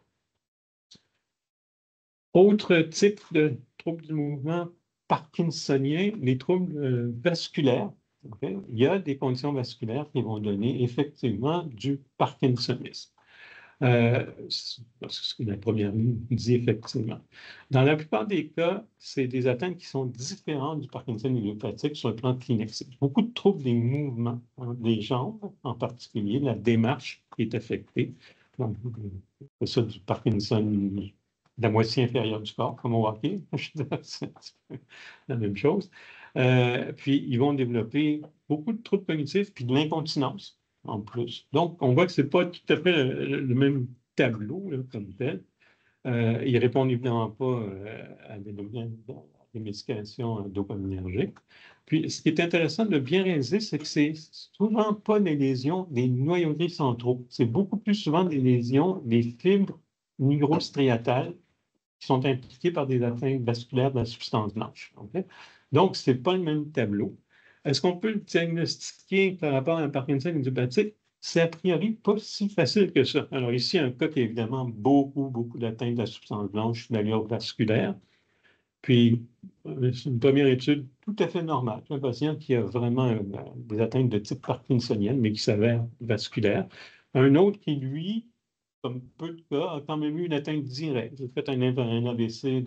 Autre type de trouble du mouvement parkinsonien, les troubles vasculaires. Okay? Il y a des conditions vasculaires qui vont donner effectivement du parkinsonisme. Ce que la première ligne dit effectivement. Dans la plupart des cas, c'est des atteintes qui sont différentes du Parkinson idiopathique sur le plan clinique. C'est beaucoup de troubles des mouvements, des jambes en particulier, la démarche qui est affectée. Donc, c'est ça du Parkinson, la moitié inférieure du corps, comme au hockey. C'est un petit peu la même chose. Puis, ils vont développer beaucoup de troubles cognitifs puis de l'incontinence en plus. Donc, on voit que ce n'est pas tout à fait le même tableau là, comme tel. Ils ne répondent évidemment pas à des médications dopaminergiques. Puis, ce qui est intéressant de bien réaliser, c'est que c'est souvent pas des lésions des noyaux centraux. C'est beaucoup plus souvent des lésions des fibres nigrostriatales qui sont impliquées par des atteintes vasculaires de la substance blanche. Okay? Donc, ce n'est pas le même tableau. Est-ce qu'on peut le diagnostiquer par rapport à un Parkinson idiopathique? C'est a priori pas si facile que ça. Alors ici, un cas qui a évidemment beaucoup d'atteintes de la substance blanche d'allure vasculaire. Puis, c'est une première étude tout à fait normale. C'est un patient qui a vraiment des atteintes de type parkinsonienne, mais qui s'avère vasculaire. Un autre qui, lui, comme peu de cas, a quand même eu une atteinte directe. Vous faites un AVC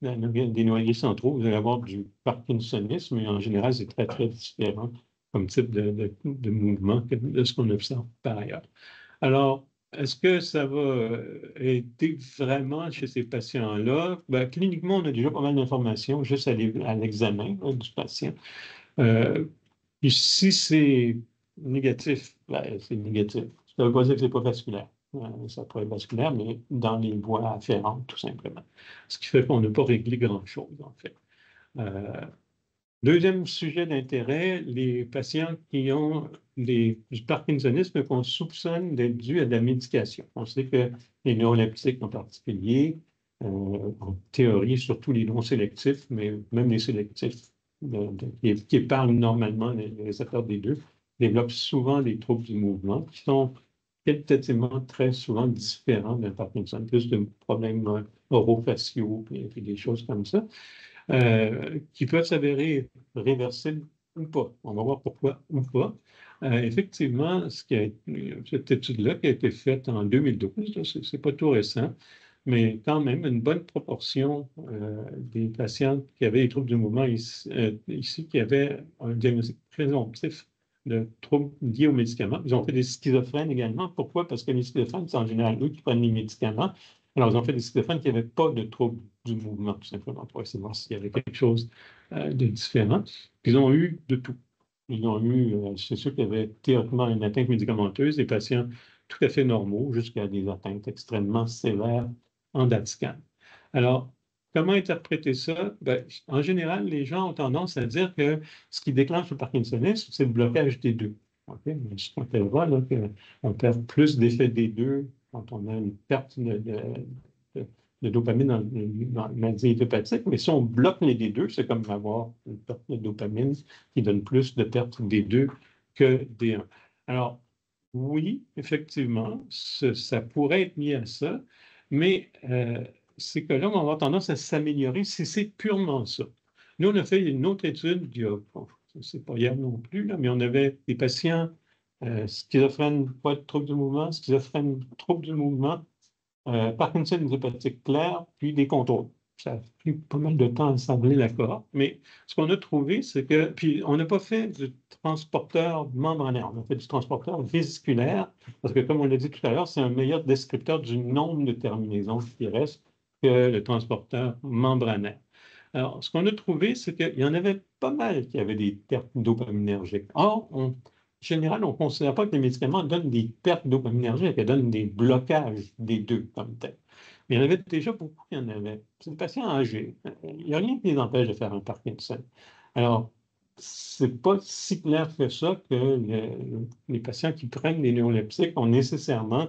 des noyés centraux, vous allez avoir du parkinsonisme, mais en général, c'est très différent comme type de mouvement de ce qu'on observe par ailleurs. Alors, est-ce que ça va aider vraiment chez ces patients-là? Ben, cliniquement, on a déjà pas mal d'informations juste à l'examen du patient. Puis si c'est négatif, ben, c'est négatif. Ça ne veut pas dire que ce n'est pas vasculaire. Ça pourrait être vasculaire, mais dans les voies afférentes, tout simplement. Ce qui fait qu'on n'a pas réglé grand-chose, en fait. Deuxième sujet d'intérêt, les patients qui ont du parkinsonisme qu'on soupçonne d'être dû à de la médication. On sait que les neuroleptiques en particulier, en théorie, surtout les non sélectifs, mais même les sélectifs qui épargnent normalement les récepteurs des deux, développent souvent des troubles du mouvement qui sont qualitativement très souvent différents d'un Parkinson, plus de problèmes orofaciaux et des choses comme ça. Qui peuvent s'avérer réversibles ou pas. On va voir pourquoi ou pas. Effectivement, cette étude-là qui a été faite en 2012, c'est pas tout récent, mais quand même une bonne proportion des patients qui avaient des troubles du mouvement ici qui avaient un diagnostic présomptif de troubles liés aux médicaments. Ils ont fait des schizophrènes également. Pourquoi? Parce que les schizophrènes, c'est en général eux qui prennent les médicaments. Alors, ils ont fait des schizophrènes qui n'avaient pas de troubles du mouvement, tout simplement, pour essayer de voir s'il y avait quelque chose de différent. Puis, ils ont eu de tout. Ils ont eu, c'est sûr qu'il y avait théoriquement une atteinte médicamenteuse, des patients tout à fait normaux, jusqu'à des atteintes extrêmement sévères en DAT-scan. Alors, comment interpréter ça? Ben, en général, les gens ont tendance à dire que ce qui déclenche le parkinsonisme, c'est le blocage des deux. Okay? On peut voir qu'on perd plus d'effet des deux quand on a une perte de dopamine dans la maladie idiopathique, mais si on bloque les D2, c'est comme avoir une perte de dopamine qui donne plus de perte des D2 que des 1. Alors, oui, effectivement, ça pourrait être lié à ça, mais ces cas-là vont avoir tendance à s'améliorer si c'est purement ça. Nous, on a fait une autre étude, c'est pas hier non plus, là, mais on avait des patients schizophrènes, pas de trouble du mouvement, schizophrènes, trouble du mouvement, Parkinson idiopathique clair, puis des contrôles. Ça a pris pas mal de temps à assembler la cohorte, mais ce qu'on a trouvé, c'est que, puis on n'a pas fait du transporteur membranaire, on a fait du transporteur vésiculaire, parce que comme on l'a dit tout à l'heure, c'est un meilleur descripteur du nombre de terminaisons qui reste que le transporteur membranaire. Alors, ce qu'on a trouvé, c'est qu'il y en avait pas mal qui avaient des pertes dopaminergiques. Or, en général, on ne considère pas que les médicaments donnent des pertes dopaminergiques, elles donnent des blocages des deux comme tel. Mais il y en avait déjà beaucoup qui en avaient. C'est des patients âgés. Il n'y a rien qui les empêche de faire un Parkinson. Alors, c'est pas si clair que ça que les patients qui prennent des neuroleptiques ont nécessairement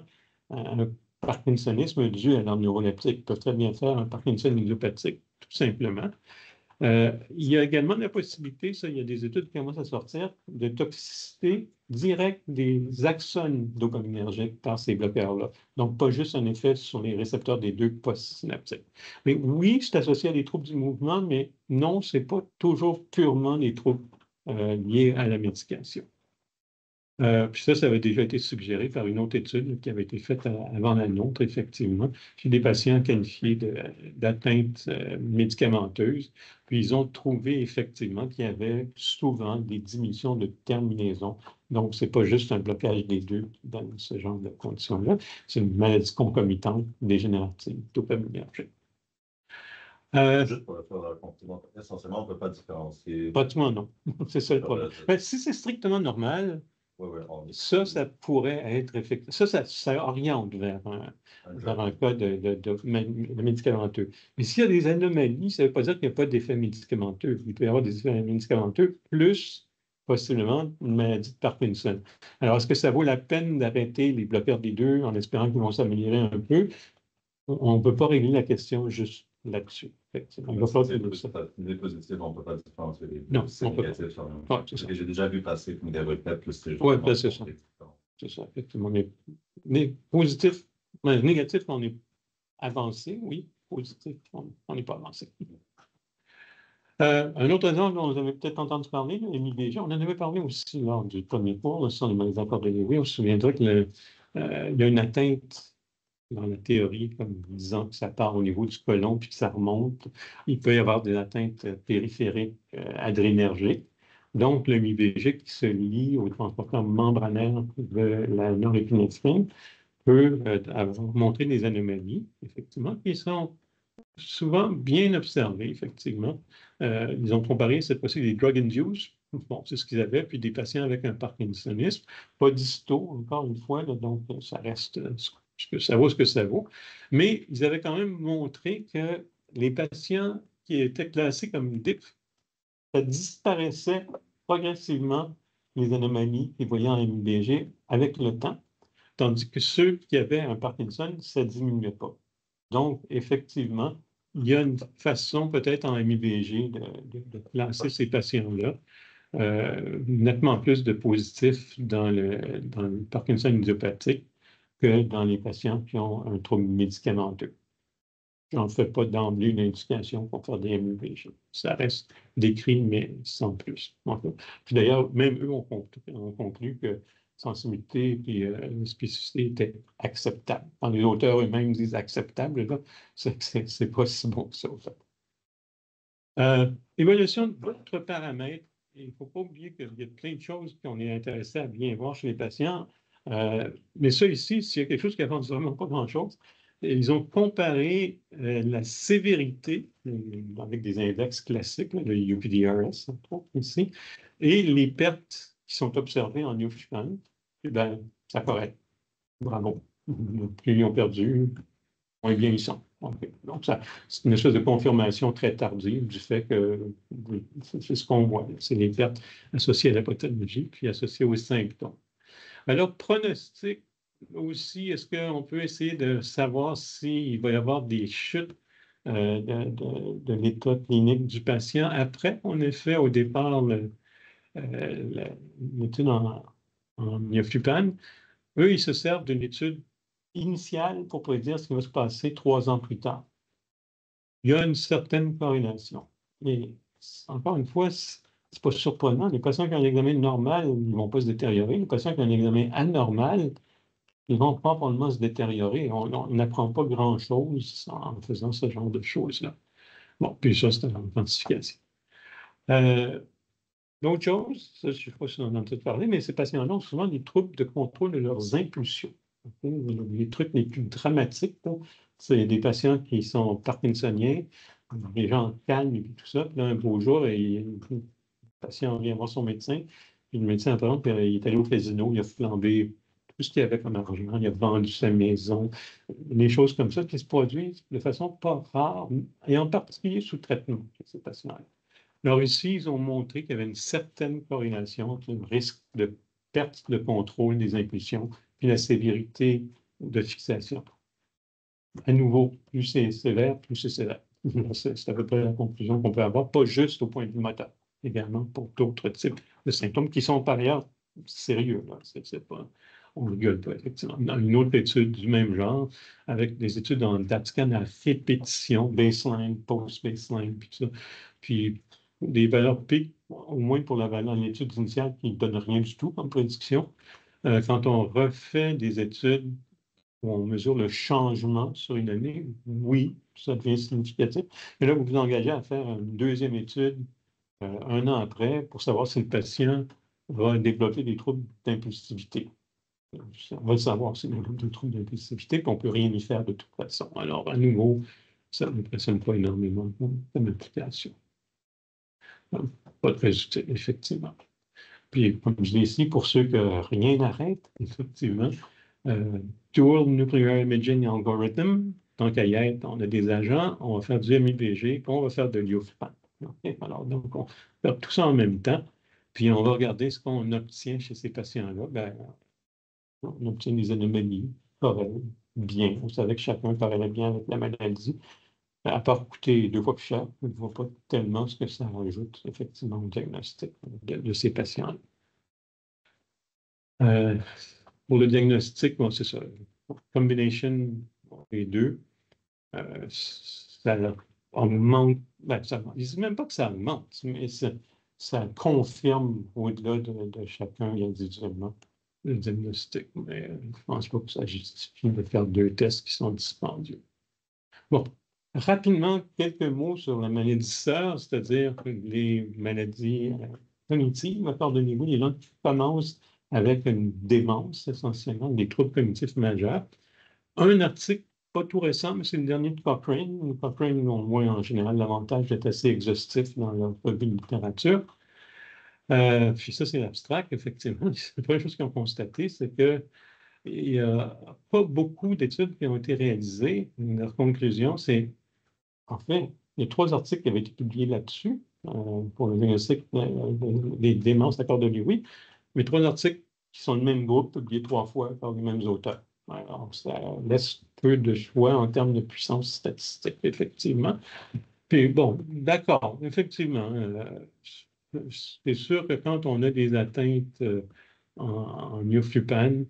un parkinsonisme dû à leur neuroleptique. Ils peuvent très bien faire un Parkinson idiopathique, tout simplement. Il y a également la possibilité, ça, il y a des études qui commencent à sortir, de toxicité directe des axones dopaminergiques par ces bloqueurs-là. Donc, pas juste un effet sur les récepteurs des deux postsynaptiques. Mais oui, c'est associé à des troubles du mouvement, mais non, ce n'est pas toujours purement des troubles liés à la médication. Puis ça avait déjà été suggéré par une autre étude qui avait été faite avant la nôtre, effectivement, chez des patients qualifiés d'atteinte médicamenteuse. Puis ils ont trouvé effectivement qu'il y avait souvent des diminutions de terminaison. Donc, ce n'est pas juste un blocage des deux dans ce genre de conditions-là, c'est une maladie concomitante dégénérative dopaminergique. Juste pour le faire compliment, essentiellement, on ne peut pas différencier. Pratiquement non. C'est ça le problème. Si c'est strictement normal, Ça pourrait être effectif. Ça oriente vers un cas de médicamenteux. Mais s'il y a des anomalies, ça ne veut pas dire qu'il n'y a pas d'effet médicamenteux. Il peut y avoir des effets médicamenteux plus possiblement une maladie de Parkinson. Alors, est-ce que ça vaut la peine d'arrêter les bloqueurs des deux en espérant qu'ils vont s'améliorer un peu? On ne peut pas régler la question juste là-dessus. Il va falloir que ça. Les positifs, on ne peut pas différencier les Non, c'est négatif. Ouais, c'est ça. J'ai déjà vu passer comme des requêtes plus Oui, c'est ça. C'est ça, effectivement. Mais positif, négatif, on est avancé, oui. Positif, on n'est pas avancé. Un autre exemple dont vous avez peut-être entendu parler, le MIBG, on en avait parlé aussi lors du premier cours, là, sur les accords de Lewis. On se souviendra qu'il y a une atteinte dans la théorie, comme disant que ça part au niveau du côlon puis que ça remonte. Il peut y avoir des atteintes périphériques adrénergiques. Donc, le MIBG qui se lie au transporteur membranaire de la norépinéphrine peut montrer des anomalies, effectivement, qui sont souvent bien observées, effectivement. Ils ont comparé cette fois-ci des drug-induced, bon, c'est ce qu'ils avaient, puis des patients avec un parkinsonisme, pas disto, encore une fois, là, donc ça reste ça vaut ce que ça vaut. Mais ils avaient quand même montré que les patients qui étaient classés comme DIP, ça disparaissait progressivement les anomalies qu'ils voyaient en MIBG avec le temps, tandis que ceux qui avaient un Parkinson, ça ne diminuait pas. Donc, effectivement, il y a une façon peut-être en MIBG de classer ces patients-là. Nettement plus de positifs dans le Parkinson idiopathique que dans les patients qui ont un trouble médicamenteux. Je n'en fais pas d'emblée une indication pour faire des MIBG. Ça reste décrit, mais sans plus. Puis d'ailleurs, même eux ont conclu que sensibilité et spécificité étaient acceptables. Quand les auteurs eux-mêmes disent acceptable, là, c'est pas si bon que ça, au fait. Évaluation d'autres paramètres. Il ne faut pas oublier qu'il y a plein de choses qu'on est intéressé à bien voir chez les patients. Mais ça ici, s'il y a quelque chose qui avance vraiment pas grand-chose, ils ont comparé la sévérité avec des index classiques, le UPDRS, entre autres, ici, et les pertes qui sont observées en Newfoundland. Eh bien, ça correct. Bravo. Plus ils ont perdu, moins bien ils sont. Donc, c'est une espèce de confirmation très tardive du fait que c'est ce qu'on voit. C'est les pertes associées à la pathologie puis associées aux symptômes. Alors, pronostic aussi, est-ce qu'on peut essayer de savoir s'il va y avoir des chutes de l'état clinique du patient après qu'on ait fait au départ l'étude en Niflupan? Eux, ils se servent d'une étude initiale pour prédire ce qui va se passer 3 ans plus tard. Il y a une certaine corrélation. Et encore une fois, c'est pas surprenant. Les patients qui ont un examen normal, ils ne vont pas se détériorer. Les patients qui ont un examen anormal, ils vont probablement se détériorer. On n'apprend pas grand-chose en faisant ce genre de choses-là. Bon, puis ça, c'est une quantification. D'autres choses, ça, je ne sais pas si on en a peut-être parlé, mais ces patients-là ont souvent des troubles de contrôle de leurs impulsions. Les trucs les plus dramatiques, c'est des patients qui sont parkinsoniens, des gens calmes et tout ça. Puis là, un beau jour, le patient vient voir son médecin, puis le médecin apprend qu'il est allé au casino, il a flambé tout ce qu'il y avait comme argent, il a vendu sa maison, des choses comme ça qui se produisent de façon pas rare, et en particulier sous traitement, ces patients-là. Alors ici, ils ont montré qu'il y avait une certaine corrélation entre le risque de perte de contrôle des impulsions et la sévérité de fixation. À nouveau, plus c'est sévère, plus c'est sévère. C'est à peu près la conclusion qu'on peut avoir, pas juste au point de vue moteur, également pour d'autres types de symptômes qui sont par ailleurs sérieux. Là. C'est pas, on ne rigole pas, effectivement. Dans une autre étude du même genre, avec des études en DAT-scan à répétition, baseline, post-baseline, puis tout ça, puis des valeurs pics, au moins pour la valeur en étude initiale qui ne donne rien du tout comme prédiction. Quand on refait des études où on mesure le changement sur une année, oui, ça devient significatif. Mais là, vous vous engagez à faire une deuxième étude 1 an après pour savoir si le patient va développer des troubles d'impulsivité. On va le savoir, c'est des troubles d'impulsivité, puis on ne peut rien y faire de toute façon. Alors, à nouveau, ça n'impressionne pas énormément comme application. Pas très utile, effectivement. Puis, comme je dis ici, pour ceux que rien n'arrête, effectivement, Dual Nuclear Imaging Algorithm, tant qu'à y être, on a des agents, on va faire du MIBG, puis on va faire de l'IOFPAN. Alors, donc, on fait tout ça en même temps, puis on va regarder ce qu'on obtient chez ces patients-là. Ben, on obtient des anomalies corrèles, bien. On savait que chacun parlait bien avec la maladie. À part coûter 2 fois plus cher, je ne vois pas tellement ce que ça rajoute effectivement au diagnostic de ces patients-là. Pour le diagnostic, bon, c'est ça. Combination des deux, ça augmente. Ben, je ne dis même pas que ça augmente, mais ça confirme au-delà de chacun individuellement le diagnostic. Mais je ne pense pas que ça justifie de faire 2 tests qui sont dispendieux. Bon, rapidement, quelques mots sur la maladie sœur, c'est-à-dire les maladies cognitives, pardonnez-vous, les gens qui commencent avec une démence, essentiellement, des troubles cognitifs majeurs. Un article, pas tout récent, mais c'est le dernier de Cochrane. Cochrane, on voit en général l'avantage d'être assez exhaustif dans leur revue de littérature. Puis ça, c'est abstract, effectivement. La première chose qu'ils ont constaté, c'est que il n'y a pas beaucoup d'études qui ont été réalisées. Leur conclusion, c'est, en fait, il y a 3 articles qui avaient été publiés là-dessus pour le diagnostic des démences d'accord de Lewy, mais 3 articles qui sont le même groupe, publiés 3 fois par les mêmes auteurs. Alors, ça laisse peu de choix en termes de puissance statistique, effectivement. Puis bon, d'accord, effectivement, c'est sûr que quand on a des atteintes en Ioflupan,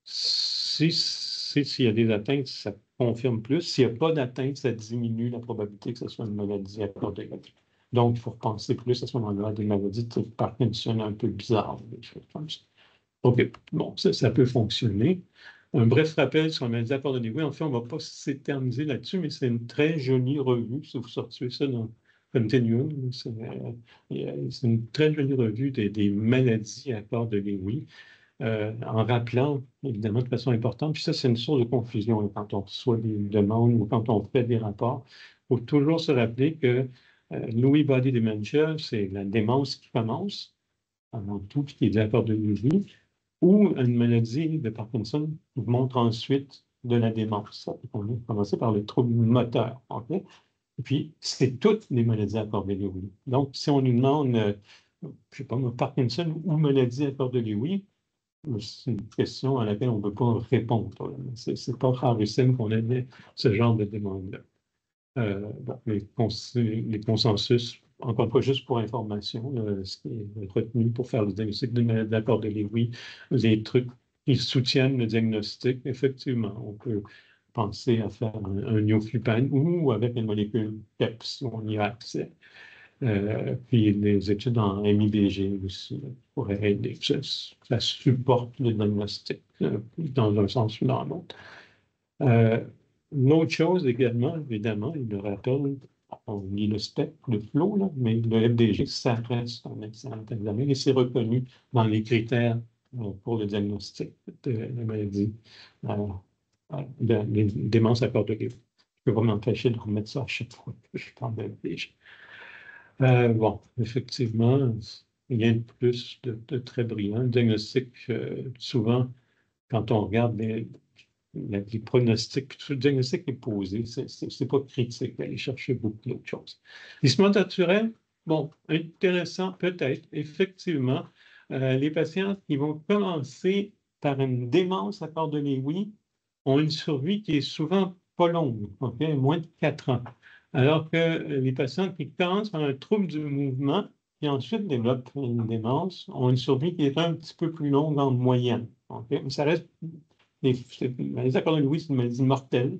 s'il y a des atteintes, ça confirme plus. S'il n'y a pas d'atteinte, ça diminue la probabilité que ce soit une maladie à cœur de Lewy. Donc, il faut repenser plus à ce moment-là à des maladies de type Parkinson un peu bizarres, des choses comme ça. OK, bon, ça peut fonctionner. Un bref rappel sur la maladie à cœur de Lewy. En fait, on ne va pas s'éterniser là-dessus, mais c'est une très jolie revue. Si vous sortez ça dans Continuum, c'est une très jolie revue des maladies à cœur de Lewy. En rappelant, évidemment, de façon importante, puis ça, c'est une source de confusion quand on reçoit des demandes ou quand on fait des rapports. Il faut toujours se rappeler que Lewy Body Dementia, c'est la démence qui commence, avant tout, qui est d'accord de Lewy, ou une maladie de Parkinson qui montre ensuite de la démence. On va commencer par le trouble moteur. Okay? Et puis, c'est toutes les maladies à cœur de Lewy. Donc, si on nous demande, je ne sais pas, Parkinson ou maladie à cœur de Lewy, c'est une question à laquelle on ne peut pas répondre. Ce n'est pas rarissime qu'on ait ce genre de demande-là. Bon, les consensus, encore une fois, juste pour information, ce qui est retenu pour faire le diagnostic d'une maladie à cœur de Lewy, les trucs qui soutiennent le diagnostic, effectivement, on peut penser à faire un Ioflupan ou avec une molécule PEP si on y a accès. Puis les études en MIBG aussi pourraient aider. Ça supporte le diagnostic dans un sens ou dans l'autre. L'autre chose également, évidemment, il le rappelle, on lit le spec, le flow, là, mais le FDG, ça reste un excellent examen et c'est reconnu dans les critères pour le diagnostic de la maladie, des démences à cœur de Lewy. Je ne peux pas m'empêcher de remettre ça à chaque fois que je parle de FDG. Bon, effectivement, rien de plus de très brillant. Le diagnostic, souvent, quand on regarde les pronostics, tout le diagnostic est posé, c'est pas critique d'aller chercher beaucoup d'autres choses. L'histoire naturelle, bon, intéressant peut-être, effectivement. Les patients qui vont commencer par une démence à cœur de Lewy ont une survie qui est souvent pas longue, okay? Moins de 4 ans. Alors que les patients qui commencent par un trouble du mouvement et ensuite développent une démence ont une survie qui est un petit peu plus longue en moyenne. Okay? Mais ça reste, les accords de Lewy, c'est une maladie mortelle.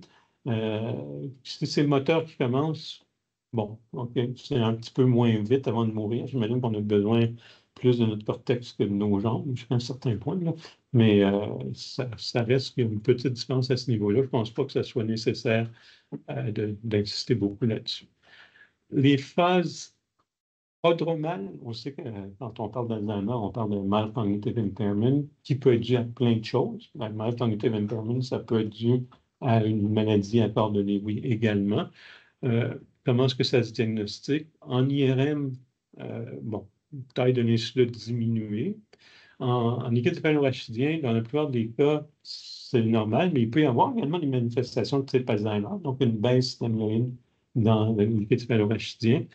Si c'est le moteur qui commence, bon, okay, c'est un petit peu moins vite avant de mourir. J'imagine qu'on a besoin plus de notre cortex que de nos jambes, jusqu'à un certain point, là. Mais ça reste qu'il y a une petite différence à ce niveau-là. Je ne pense pas que ce soit nécessaire d'insister beaucoup là-dessus. Les phases prodromales, on sait que quand on parle d'Alzheimer, on parle de mild cognitive impairment, qui peut être dû à plein de choses. Le mild cognitive impairment, ça peut être dû à une maladie à cœur de Lewy également. Comment est-ce que ça se diagnostique? En IRM, bon, taille de l'insulte a diminué. En liquide céphalorachidien, dans la plupart des cas, c'est normal, mais il peut y avoir également des manifestations de type Alzheimer, donc une baisse d'amyloïde dans le liquide céphalorachidien.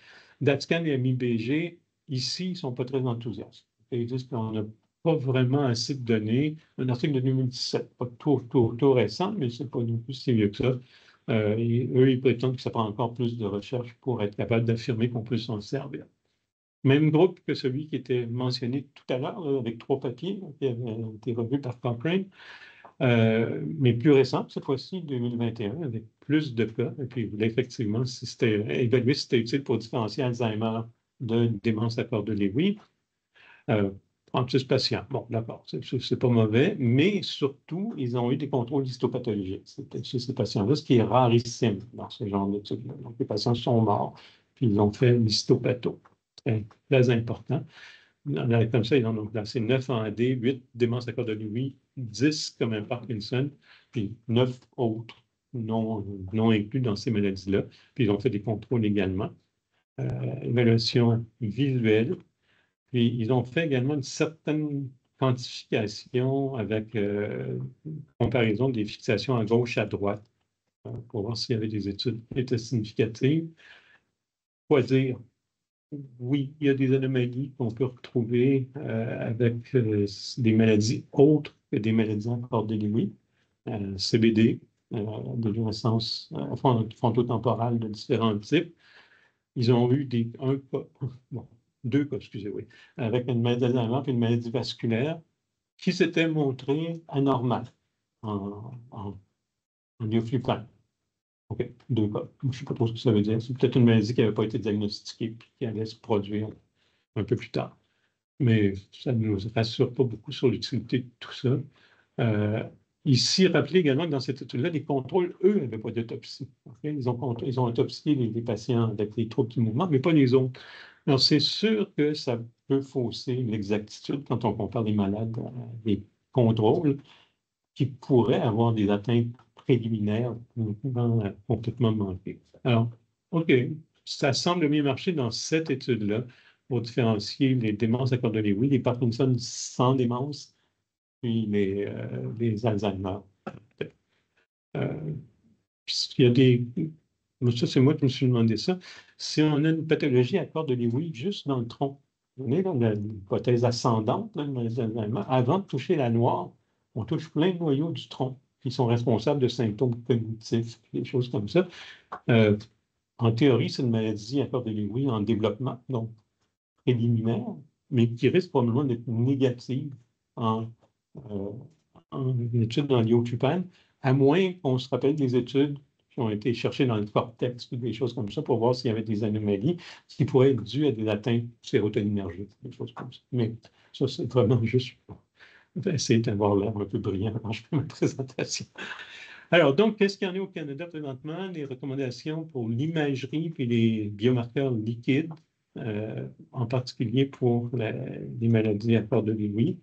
DaTscan et AMI-BG, ici, ils ne sont pas très enthousiastes. Ils disent qu'on n'a pas vraiment assez de données. Un article de 2017, pas tout récent, mais ce n'est pas non plus si vieux que ça. Et eux, ils prétendent que ça prend encore plus de recherche pour être capable d'affirmer qu'on peut s'en servir. Même groupe que celui qui était mentionné tout à l'heure, avec 3 papiers qui avaient été revus par Cochrane, mais plus récent, cette fois-ci, 2021, avec plus de cas. Et puis, il voulait effectivement évaluer si c'était utile pour différencier Alzheimer de démence à corps de Lewy. 36 patients. Bon, d'accord, c'est pas mauvais, mais surtout, ils ont eu des contrôles d'histopathologie chez ces patients-là, ce qui est rarissime dans ce genre d'études-là. Donc, les patients sont morts, puis ils ont fait l'histopatho. Très important. Comme ça, ils en ont placé 9 en AD, 8 démence à corps de Lewy, 10 comme un Parkinson, puis 9 autres non inclus dans ces maladies-là. Puis ils ont fait des contrôles également. Évaluation visuelle. Puis ils ont fait également une certaine quantification avec comparaison des fixations à gauche, à droite, pour voir s'il y avait des études qui étaient significatives. Quoi dire? Oui, il y a des anomalies qu'on peut retrouver avec des maladies autres que des maladies en corps de Lewy, CBD, de luminescence frontotemporale de différents types. Ils ont eu deux cas, excusez, oui, avec une maladie d'Alzheimer et une maladie vasculaire qui s'était montrée anormale en néoflupin. OK, 2 cas. Je ne sais pas trop ce que ça veut dire. C'est peut-être une maladie qui n'avait pas été diagnostiquée et qui allait se produire un peu plus tard. Mais ça ne nous rassure pas beaucoup sur l'utilité de tout ça. Ici, rappelez également que dans cette étude-là, les contrôles, eux, n'avaient pas d'autopsie. Okay? Ils ont autopsié les patients avec des troubles du mouvement, mais pas les autres. Alors, c'est sûr que ça peut fausser l'exactitude quand on compare les malades à des contrôles qui pourraient avoir des atteintes préliminaires complètement manquées. Alors, OK, ça semble bien marcher dans cette étude-là pour différencier les démences à corps de Lewy, les Parkinson sans démence, puis les Alzheimer. Il y a des... Ça, c'est moi qui me suis demandé ça. Si on a une pathologie à corps de Lewy juste dans le tronc, on est dans l'hypothèse ascendante, là, avant de toucher la noire, on touche plein de noyaux du tronc qui sont responsables de symptômes cognitifs, des choses comme ça. En théorie, c'est une maladie à corps de Lewy en développement, donc préliminaire, mais qui risque probablement d'être négative en étude dans l'iocupan, à moins qu'on se rappelle des études qui ont été cherchées dans le cortex ou des choses comme ça pour voir s'il y avait des anomalies qui pourraient être dues à des atteintes sérotoninergiques, des choses comme ça. Mais ça, c'est vraiment juste pour essayer d'avoir l'air un peu brillant quand je fais ma présentation. Alors, donc, qu'est-ce qu'il y en a au Canada présentement? Les recommandations pour l'imagerie et les biomarqueurs liquides, en particulier pour les maladies à corps de Lewy.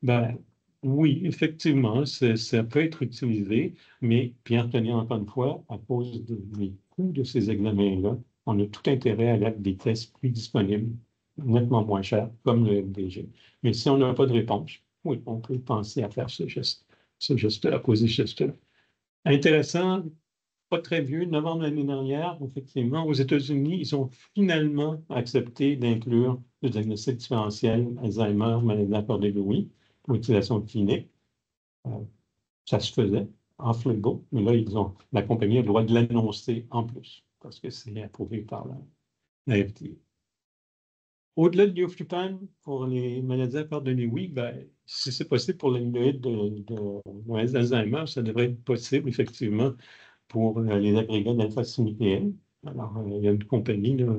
Ben, oui, effectivement, ça peut être utilisé, mais bien retenir encore une fois, à cause des coûts de ces examens-là, on a tout intérêt à avoir des tests plus disponibles, nettement moins chers, comme le FDG. Mais si on n'a pas de réponse, oui, on peut penser à faire ce geste-là, poser ce geste-là. Intéressant, pas très vieux, novembre l'année dernière, effectivement, aux États-Unis, ils ont finalement accepté d'inclure le diagnostic différentiel Alzheimer, maladie à corps de Lewy, pour utilisation clinique. Ça se faisait en fléau, mais là, la compagnie a le droit de l'annoncer en plus, parce que c'est approuvé par la FDA. Au-delà de l'ioflupan, pour les maladies à corps de Lewy, ben, si c'est possible pour l'amyloïde d'Alzheimer, ça devrait être possible, effectivement, pour les agrégats d'alpha-synucléine. Alors, il y a une compagnie, là,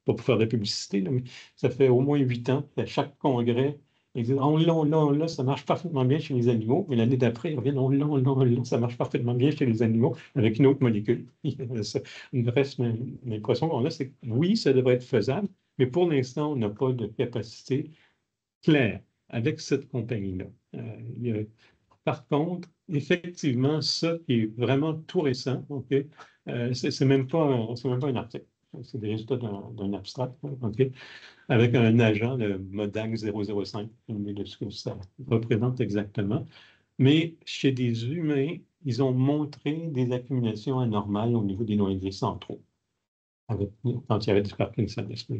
pas pour faire de la publicité, là, mais ça fait au moins 8 ans qu'à chaque congrès, ils disent on l'a, ça marche parfaitement bien chez les animaux, mais l'année d'après, ils reviennent on l'a, ça marche parfaitement bien chez les animaux avec une autre molécule. L'impression qu'on a, c'est que oui, ça devrait être faisable, mais pour l'instant, on n'a pas de capacité claire avec cette compagnie-là. Par contre, effectivement, ça qui est vraiment tout récent, okay, c'est même pas un article. c'est des résultats d'un abstract, OK, avec un agent, le MODAG 005, de ce que ça représente exactement. Mais chez des humains, ils ont montré des accumulations anormales au niveau des noyaux centraux, quand il y avait du parkinsonisme.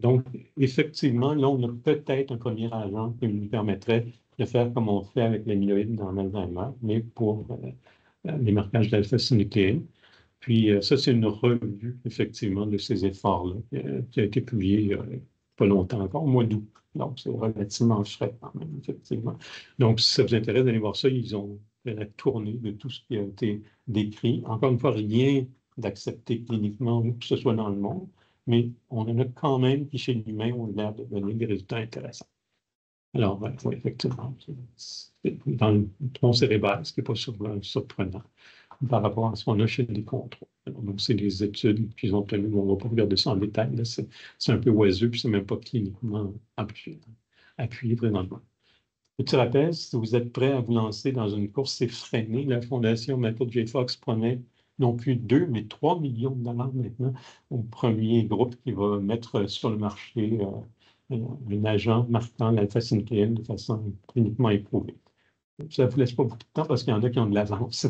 Donc, effectivement, là, on a peut-être un premier agent qui nous permettrait de faire comme on fait avec l'amyloïde dans l'Alzheimer, mais pour les marquages d'alpha-synucléine. Puis ça, c'est une revue, effectivement, de ces efforts-là, qui a été publiée il n'y a pas longtemps encore, au mois d'août. Donc, c'est relativement frais quand même, effectivement. Donc, si ça vous intéresse d'aller voir ça, ils ont fait la tournée de tout ce qui a été décrit. Encore une fois, rien d'accepté cliniquement, que ce soit dans le monde, mais on en a quand même qui, chez l'humain, ont l'air de donner des résultats intéressants. Alors, oui, effectivement, c'est dans le tronc cérébral, ce qui n'est pas surprenant par rapport à ce qu'on a chez les contrôles. Donc, c'est des études qu'ils ont tenues. On ne va pas regarder ça en détail. C'est un peu oiseux, puis ce n'est même pas cliniquement appuyé présentement. Petit rappel, si vous êtes prêt à vous lancer dans une course effrénée, la Fondation Michael J. Fox promet non plus 2, mais 3 millions de dollars maintenant au premier groupe qui va mettre sur le marché un agent marquant l'alpha-synucléine de façon cliniquement éprouvée. Ça ne vous laisse pas beaucoup de temps parce qu'il y en a qui ont de l'avance.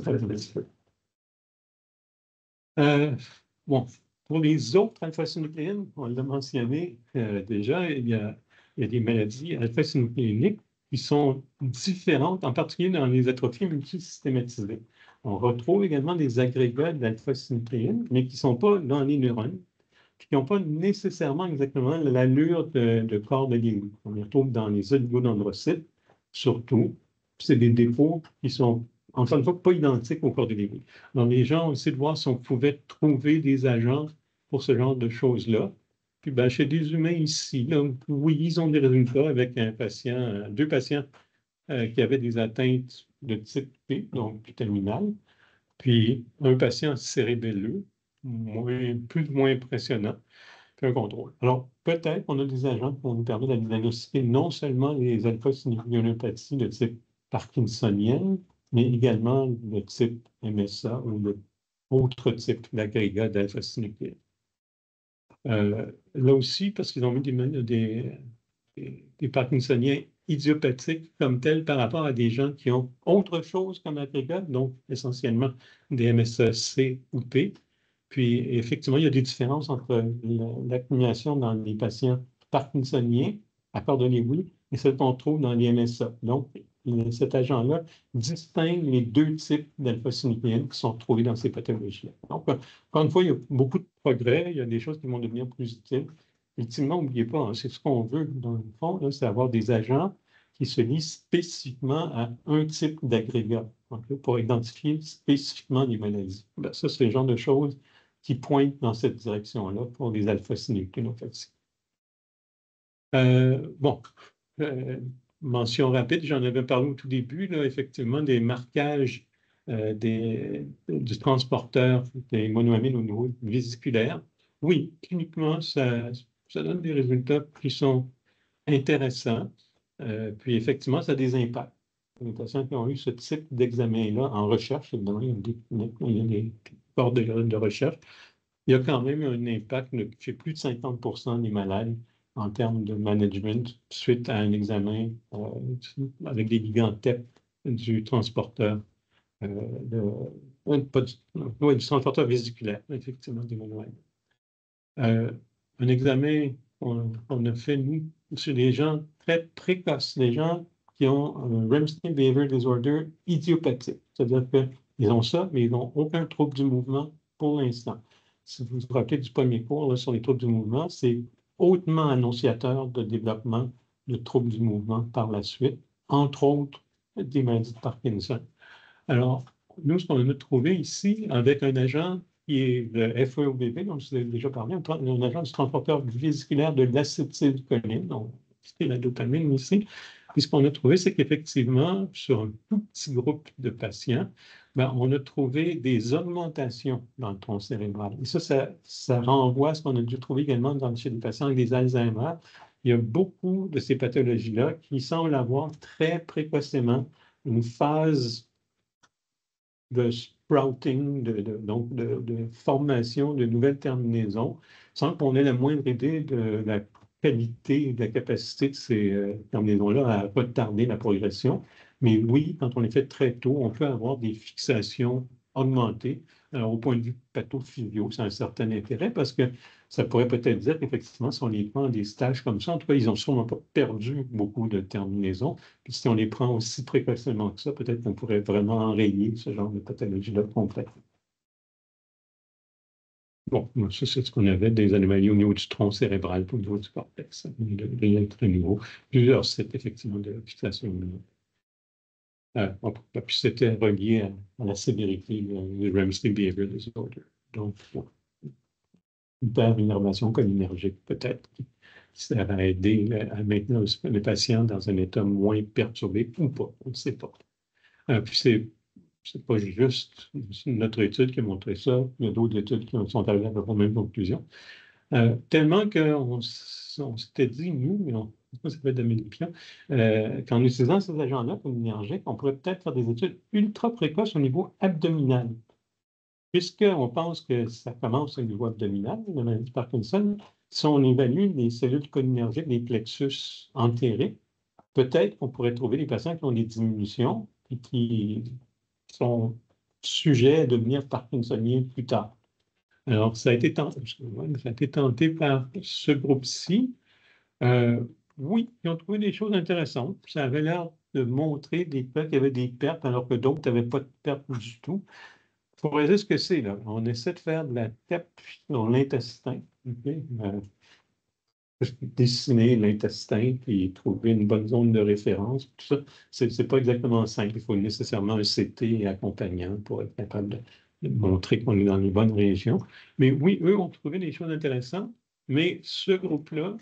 Bon, pour les autres alpha-synucléines, on l'a mentionné déjà, il y a des maladies alpha-synucléiniques qui sont différentes, en particulier dans les atrophies multisystématisées. On retrouve également des agrégats d'alpha-synucléine, mais qui ne sont pas dans les neurones, qui n'ont pas nécessairement exactement l'allure de corps de Lewis. On les retrouve dans les oligodendrocytes, surtout. C'est des dépôts qui sont, encore une fois, pas identiques au corps de Lewis. Donc, les gens ont essayé de voir si on pouvait trouver des agents pour ce genre de choses-là. Puis, ben, chez des humains ici, là, oui, ils ont des résultats avec deux patients qui avaient des atteintes de type P, donc terminal, puis un patient cérébelleux, plus ou moins impressionnant, puis un contrôle. Alors, peut-être qu'on a des agents qui vont nous permettre de diagnostiquer non seulement les alpha-synucléinopathies de type parkinsonienne, mais également le type MSA ou l'autre type d'agrégat d'alpha-synucléine. Là aussi, parce qu'ils ont mis des parkinsoniens idiopathiques comme tels par rapport à des gens qui ont autre chose comme agrégat, donc essentiellement des MSA-C ou P. Puis, effectivement, il y a des différences entre l'accumulation dans les patients parkinsoniens, à corps de Lewis, et celle qu'on trouve dans les MSA. Donc, cet agent-là distingue les deux types d'alpha-synucléine qui sont trouvés dans ces pathologies-là. Donc, encore une fois, il y a beaucoup de progrès, il y a des choses qui vont devenir plus utiles. Ultimement, n'oubliez pas, hein, c'est ce qu'on veut, dans le fond, c'est avoir des agents qui se lient spécifiquement à un type d'agrégat, pour identifier spécifiquement les maladies. Ben, ça, c'est le genre de choses qui pointent dans cette direction-là pour les alpha-synucléinopathies. Bon, mention rapide, j'en avais parlé au tout début, là, effectivement, des marquages du transporteur des monoamines au niveau vésiculaire. Oui, cliniquement, ça donne des résultats qui sont intéressants. Puis effectivement, ça a des impacts. Les patients qui ont eu ce type d'examen-là en recherche, évidemment, il y a des corps de recherche, il y a quand même un impact chez plus de 50% des malades en termes de management suite à un examen avec des ligands TEP du transporteur, du transporteur vésiculaire, effectivement, des monoamines. Un examen qu'on a fait, nous, sur des gens très précoces, des gens qui ont un Remsen Behavior Disorder idiopathique. C'est-à-dire qu'ils ont ça, mais ils n'ont aucun trouble du mouvement pour l'instant. Si vous vous rappelez du premier cours là, sur les troubles du mouvement, c'est hautement annonciateur de développement de troubles du mouvement par la suite, entre autres des maladies de Parkinson. Alors, nous, ce qu'on a trouvé ici, avec un agent qui est le FEOBP, dont je vous ai déjà parlé, un agent du transporteur vésiculaire de l'acétylcholine, donc c'est la dopamine ici. Puis ce qu'on a trouvé, c'est qu'effectivement, sur un tout petit groupe de patients, ben, on a trouvé des augmentations dans le tronc cérébral. Et ça renvoie à ce qu'on a dû trouver également chez des patients avec des Alzheimer. Il y a beaucoup de ces pathologies-là qui semblent avoir très précocement une phase de sprouting, donc de formation de nouvelles terminaisons, sans qu'on ait la moindre idée de la qualité, de la capacité de ces terminaisons-là à retarder la progression. Mais oui, quand on les fait très tôt, on peut avoir des fixations augmentées. Alors, au point de vue pathophysio, c'est un certain intérêt parce que ça pourrait peut-être dire qu'effectivement, si on les prend à des stages comme ça, en tout cas, ils n'ont sûrement pas perdu beaucoup de terminaisons. Puis si on les prend aussi précocement que ça, peut-être qu'on pourrait vraiment enrayer ce genre de pathologie-là complète. Bon, ça, c'est ce qu'on avait des anomalies au niveau du tronc cérébral, au niveau du cortex, de très niveau. Plusieurs sites, effectivement, de fixation. Puis c'était relié à la sévérité du REM sleep behavior disorder. Donc, hyper-innervation cholinergique, peut-être, ça va aider à maintenir le patient dans un état moins perturbé ou pas, on ne sait pas. Puis c'est pas juste notre étude qui a montré ça, il y a d'autres études qui sont arrivées à la même conclusion. Tellement qu'on s'était dit, nous, mais ça fait 2000 qu'en utilisant ces agents-là cholinergiques, on pourrait peut-être faire des études ultra précoces au niveau abdominal. Puisqu'on pense que ça commence au niveau abdominal, la maladie de Parkinson, si on évalue les cellules cholinergiques des plexus entérés, peut-être qu'on pourrait trouver des patients qui ont des diminutions et qui sont sujets à devenir parkinsoniens plus tard. Alors, ça a été tenté par ce groupe-ci. Oui, ils ont trouvé des choses intéressantes. Ça avait l'air de montrer qu'il y avait des pertes alors que d'autres n'avaient pas de pertes du tout. Il faut réaliser ce que c'est, là. On essaie de faire de la TEP dans l'intestin. Okay? Dessiner l'intestin et trouver une bonne zone de référence. Tout ça, c'est pas exactement simple. Il faut nécessairement un CT accompagnant pour être capable de montrer qu'on est dans les bonnes régions. Mais oui, eux ont trouvé des choses intéressantes. Mais ce groupe-là,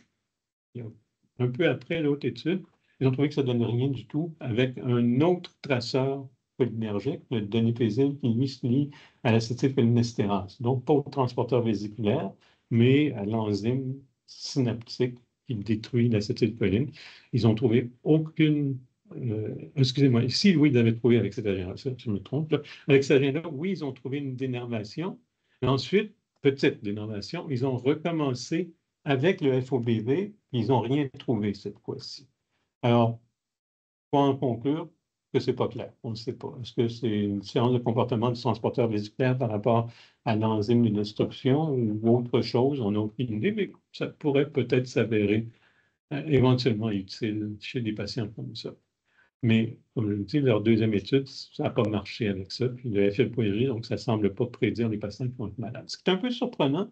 un peu après l'autre étude, ils ont trouvé que ça ne donnait rien du tout avec un autre traceur cholinergique, le donépézil, qui lui se lie à l'acétylcholinestérase. Donc, pas au transporteur vésiculaire, mais à l'enzyme synaptique qui détruit l'acétylcholine. Ils ont trouvé aucune... excusez-moi, ici, oui, ils avaient trouvé avec cet agent-là, je me trompe. Là. Avec cet agent-là, oui, ils ont trouvé une dénervation. Mais ensuite, petite dénervation, ils ont recommencé avec le FOBV, ils n'ont rien trouvé cette fois-ci. Alors, pour en conclure que ce n'est pas clair, on ne sait pas. Est-ce que c'est une différence de comportement du transporteur vésiculaire par rapport à l'enzyme de destruction ou autre chose? On n'a aucune idée, mais ça pourrait peut-être s'avérer éventuellement utile chez des patients comme ça. Mais, comme je le dis, leur deuxième étude, ça n'a pas marché avec ça. Puis le FLPG, donc ça ne semble pas prédire les patients qui vont être malades. Ce qui est un peu surprenant,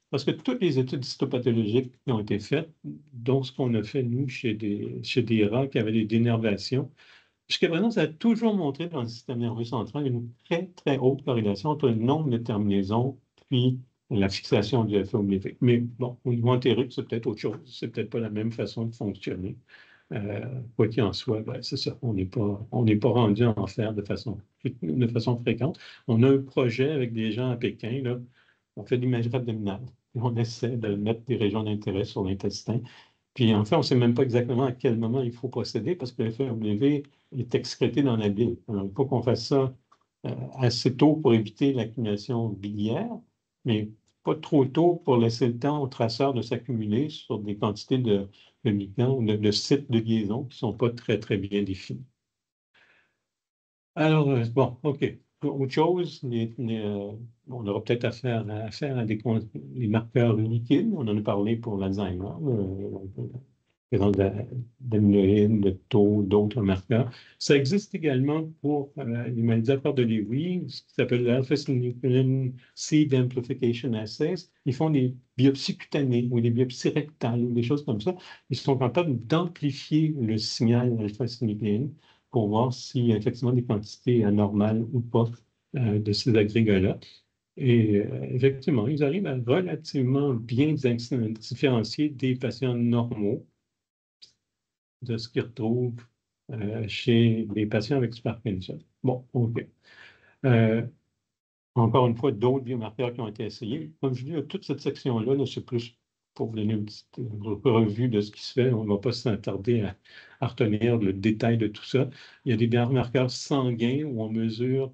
parce que toutes les études histopathologiques qui ont été faites, dont ce qu'on a fait, nous, chez des rats qui avaient des dénervations, jusqu'à présent, ça a toujours montré dans le système nerveux central une très, très haute corrélation entre le nombre de terminaisons puis la fixation du FOBV. Mais bon, au niveau entérique, c'est peut-être autre chose. C'est peut-être pas la même façon de fonctionner. Quoi qu'il en soit, ben, c'est ça. On n'est pas rendu à en faire de façon fréquente. On a un projet avec des gens à Pékin, là. On fait de l'imagerie abdominale. On essaie de mettre des régions d'intérêt sur l'intestin. Puis en fait, on ne sait même pas exactement à quel moment il faut procéder parce que le FOBV est excrété dans la bile. Alors, il faut qu'on fasse ça assez tôt pour éviter l'accumulation biliaire, mais pas trop tôt pour laisser le temps au traceur de s'accumuler sur des quantités de ligands ou de sites de liaison qui ne sont pas très, très bien définis. Alors, bon, OK. Autre chose, on aura peut-être affaire à des marqueurs liquides. On en a parlé pour l'Alzheimer, présence d'amyloïdes, de taux, d'autres marqueurs. Ça existe également pour les maladies de Lewy, ce qui s'appelle l'alpha-synuclein seed amplification assays. Ils font des biopsies cutanées ou des biopsies rectales ou des choses comme ça. Ils sont capables d'amplifier le signal alpha-synucléine pour voir s'il y a effectivement des quantités anormales ou pas de ces agrégats-là. Et effectivement, ils arrivent à relativement bien différencier des patients normaux de ce qu'ils retrouvent chez les patients avec Parkinson. Bon, OK. Encore une fois, d'autres biomarqueurs qui ont été essayés. Comme je dis, toute cette section-là, c'est plus pour vous donner une petite revue de ce qui se fait. On ne va pas s'attarder à retenir le détail de tout ça. Il y a des biomarqueurs sanguins où on mesure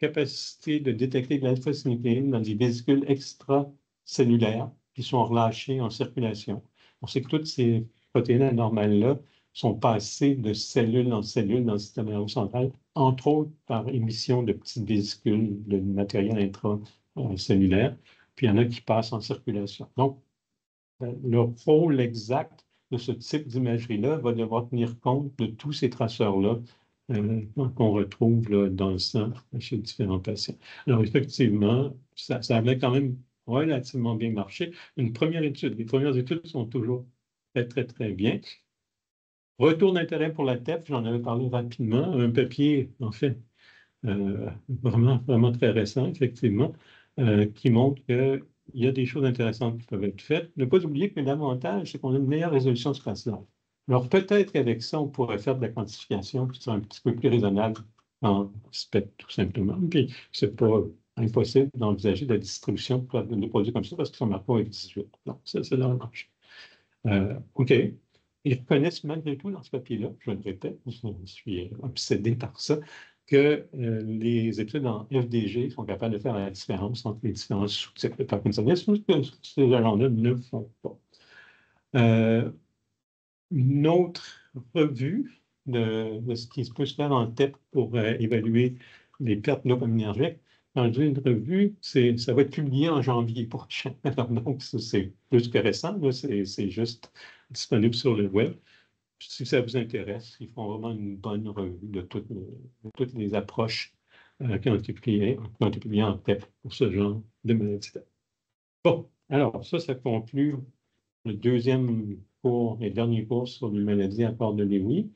capacité de détecter de l'alpha-synucléine dans des vésicules extracellulaires qui sont relâchées en circulation. On sait que toutes ces protéines anormales-là sont passées de cellule en cellule dans le système nerveux central, entre autres par émission de petites vésicules de matériel intracellulaire, puis il y en a qui passent en circulation. Donc, le rôle exact de ce type d'imagerie-là va devoir tenir compte de tous ces traceurs-là qu'on retrouve là, dans le sang chez différents patients. Alors, effectivement, ça avait quand même relativement bien marché. Une première étude, les premières études sont toujours très, très, très bien. Retour d'intérêt pour la TEP, j'en avais parlé rapidement. Un papier, en fait, vraiment, vraiment très récent, effectivement, qui montre qu'il y a des choses intéressantes qui peuvent être faites. Ne pas oublier que l'avantage, c'est qu'on a une meilleure résolution spatiale. Alors, peut-être qu'avec ça, on pourrait faire de la quantification qui serait un petit peu plus raisonnable en SPECT, tout simplement. Puis, c'est pas impossible d'envisager la distribution de produits comme ça parce que son marqueur est 18. Donc, c'est dans le marché. OK. Ils reconnaissent malgré tout dans ce papier-là, je le répète, je suis obsédé par ça, que les études en FDG sont capables de faire la différence entre les différents sous-types de parkinsonisme, ce que ces agents-là ne font pas. Une autre revue de ce qui peut se faire en TEP pour évaluer les pertes dopaminergiques, dans une revue, ça va être publié en janvier prochain. Donc, c'est plus que récent, c'est juste disponible sur le web. Si ça vous intéresse, ils font vraiment une bonne revue de toutes les approches qui ont été publiées en TEP pour ce genre de maladie. Bon, alors ça conclut le deuxième cours et dernier cours sur les maladies à part de Lewy.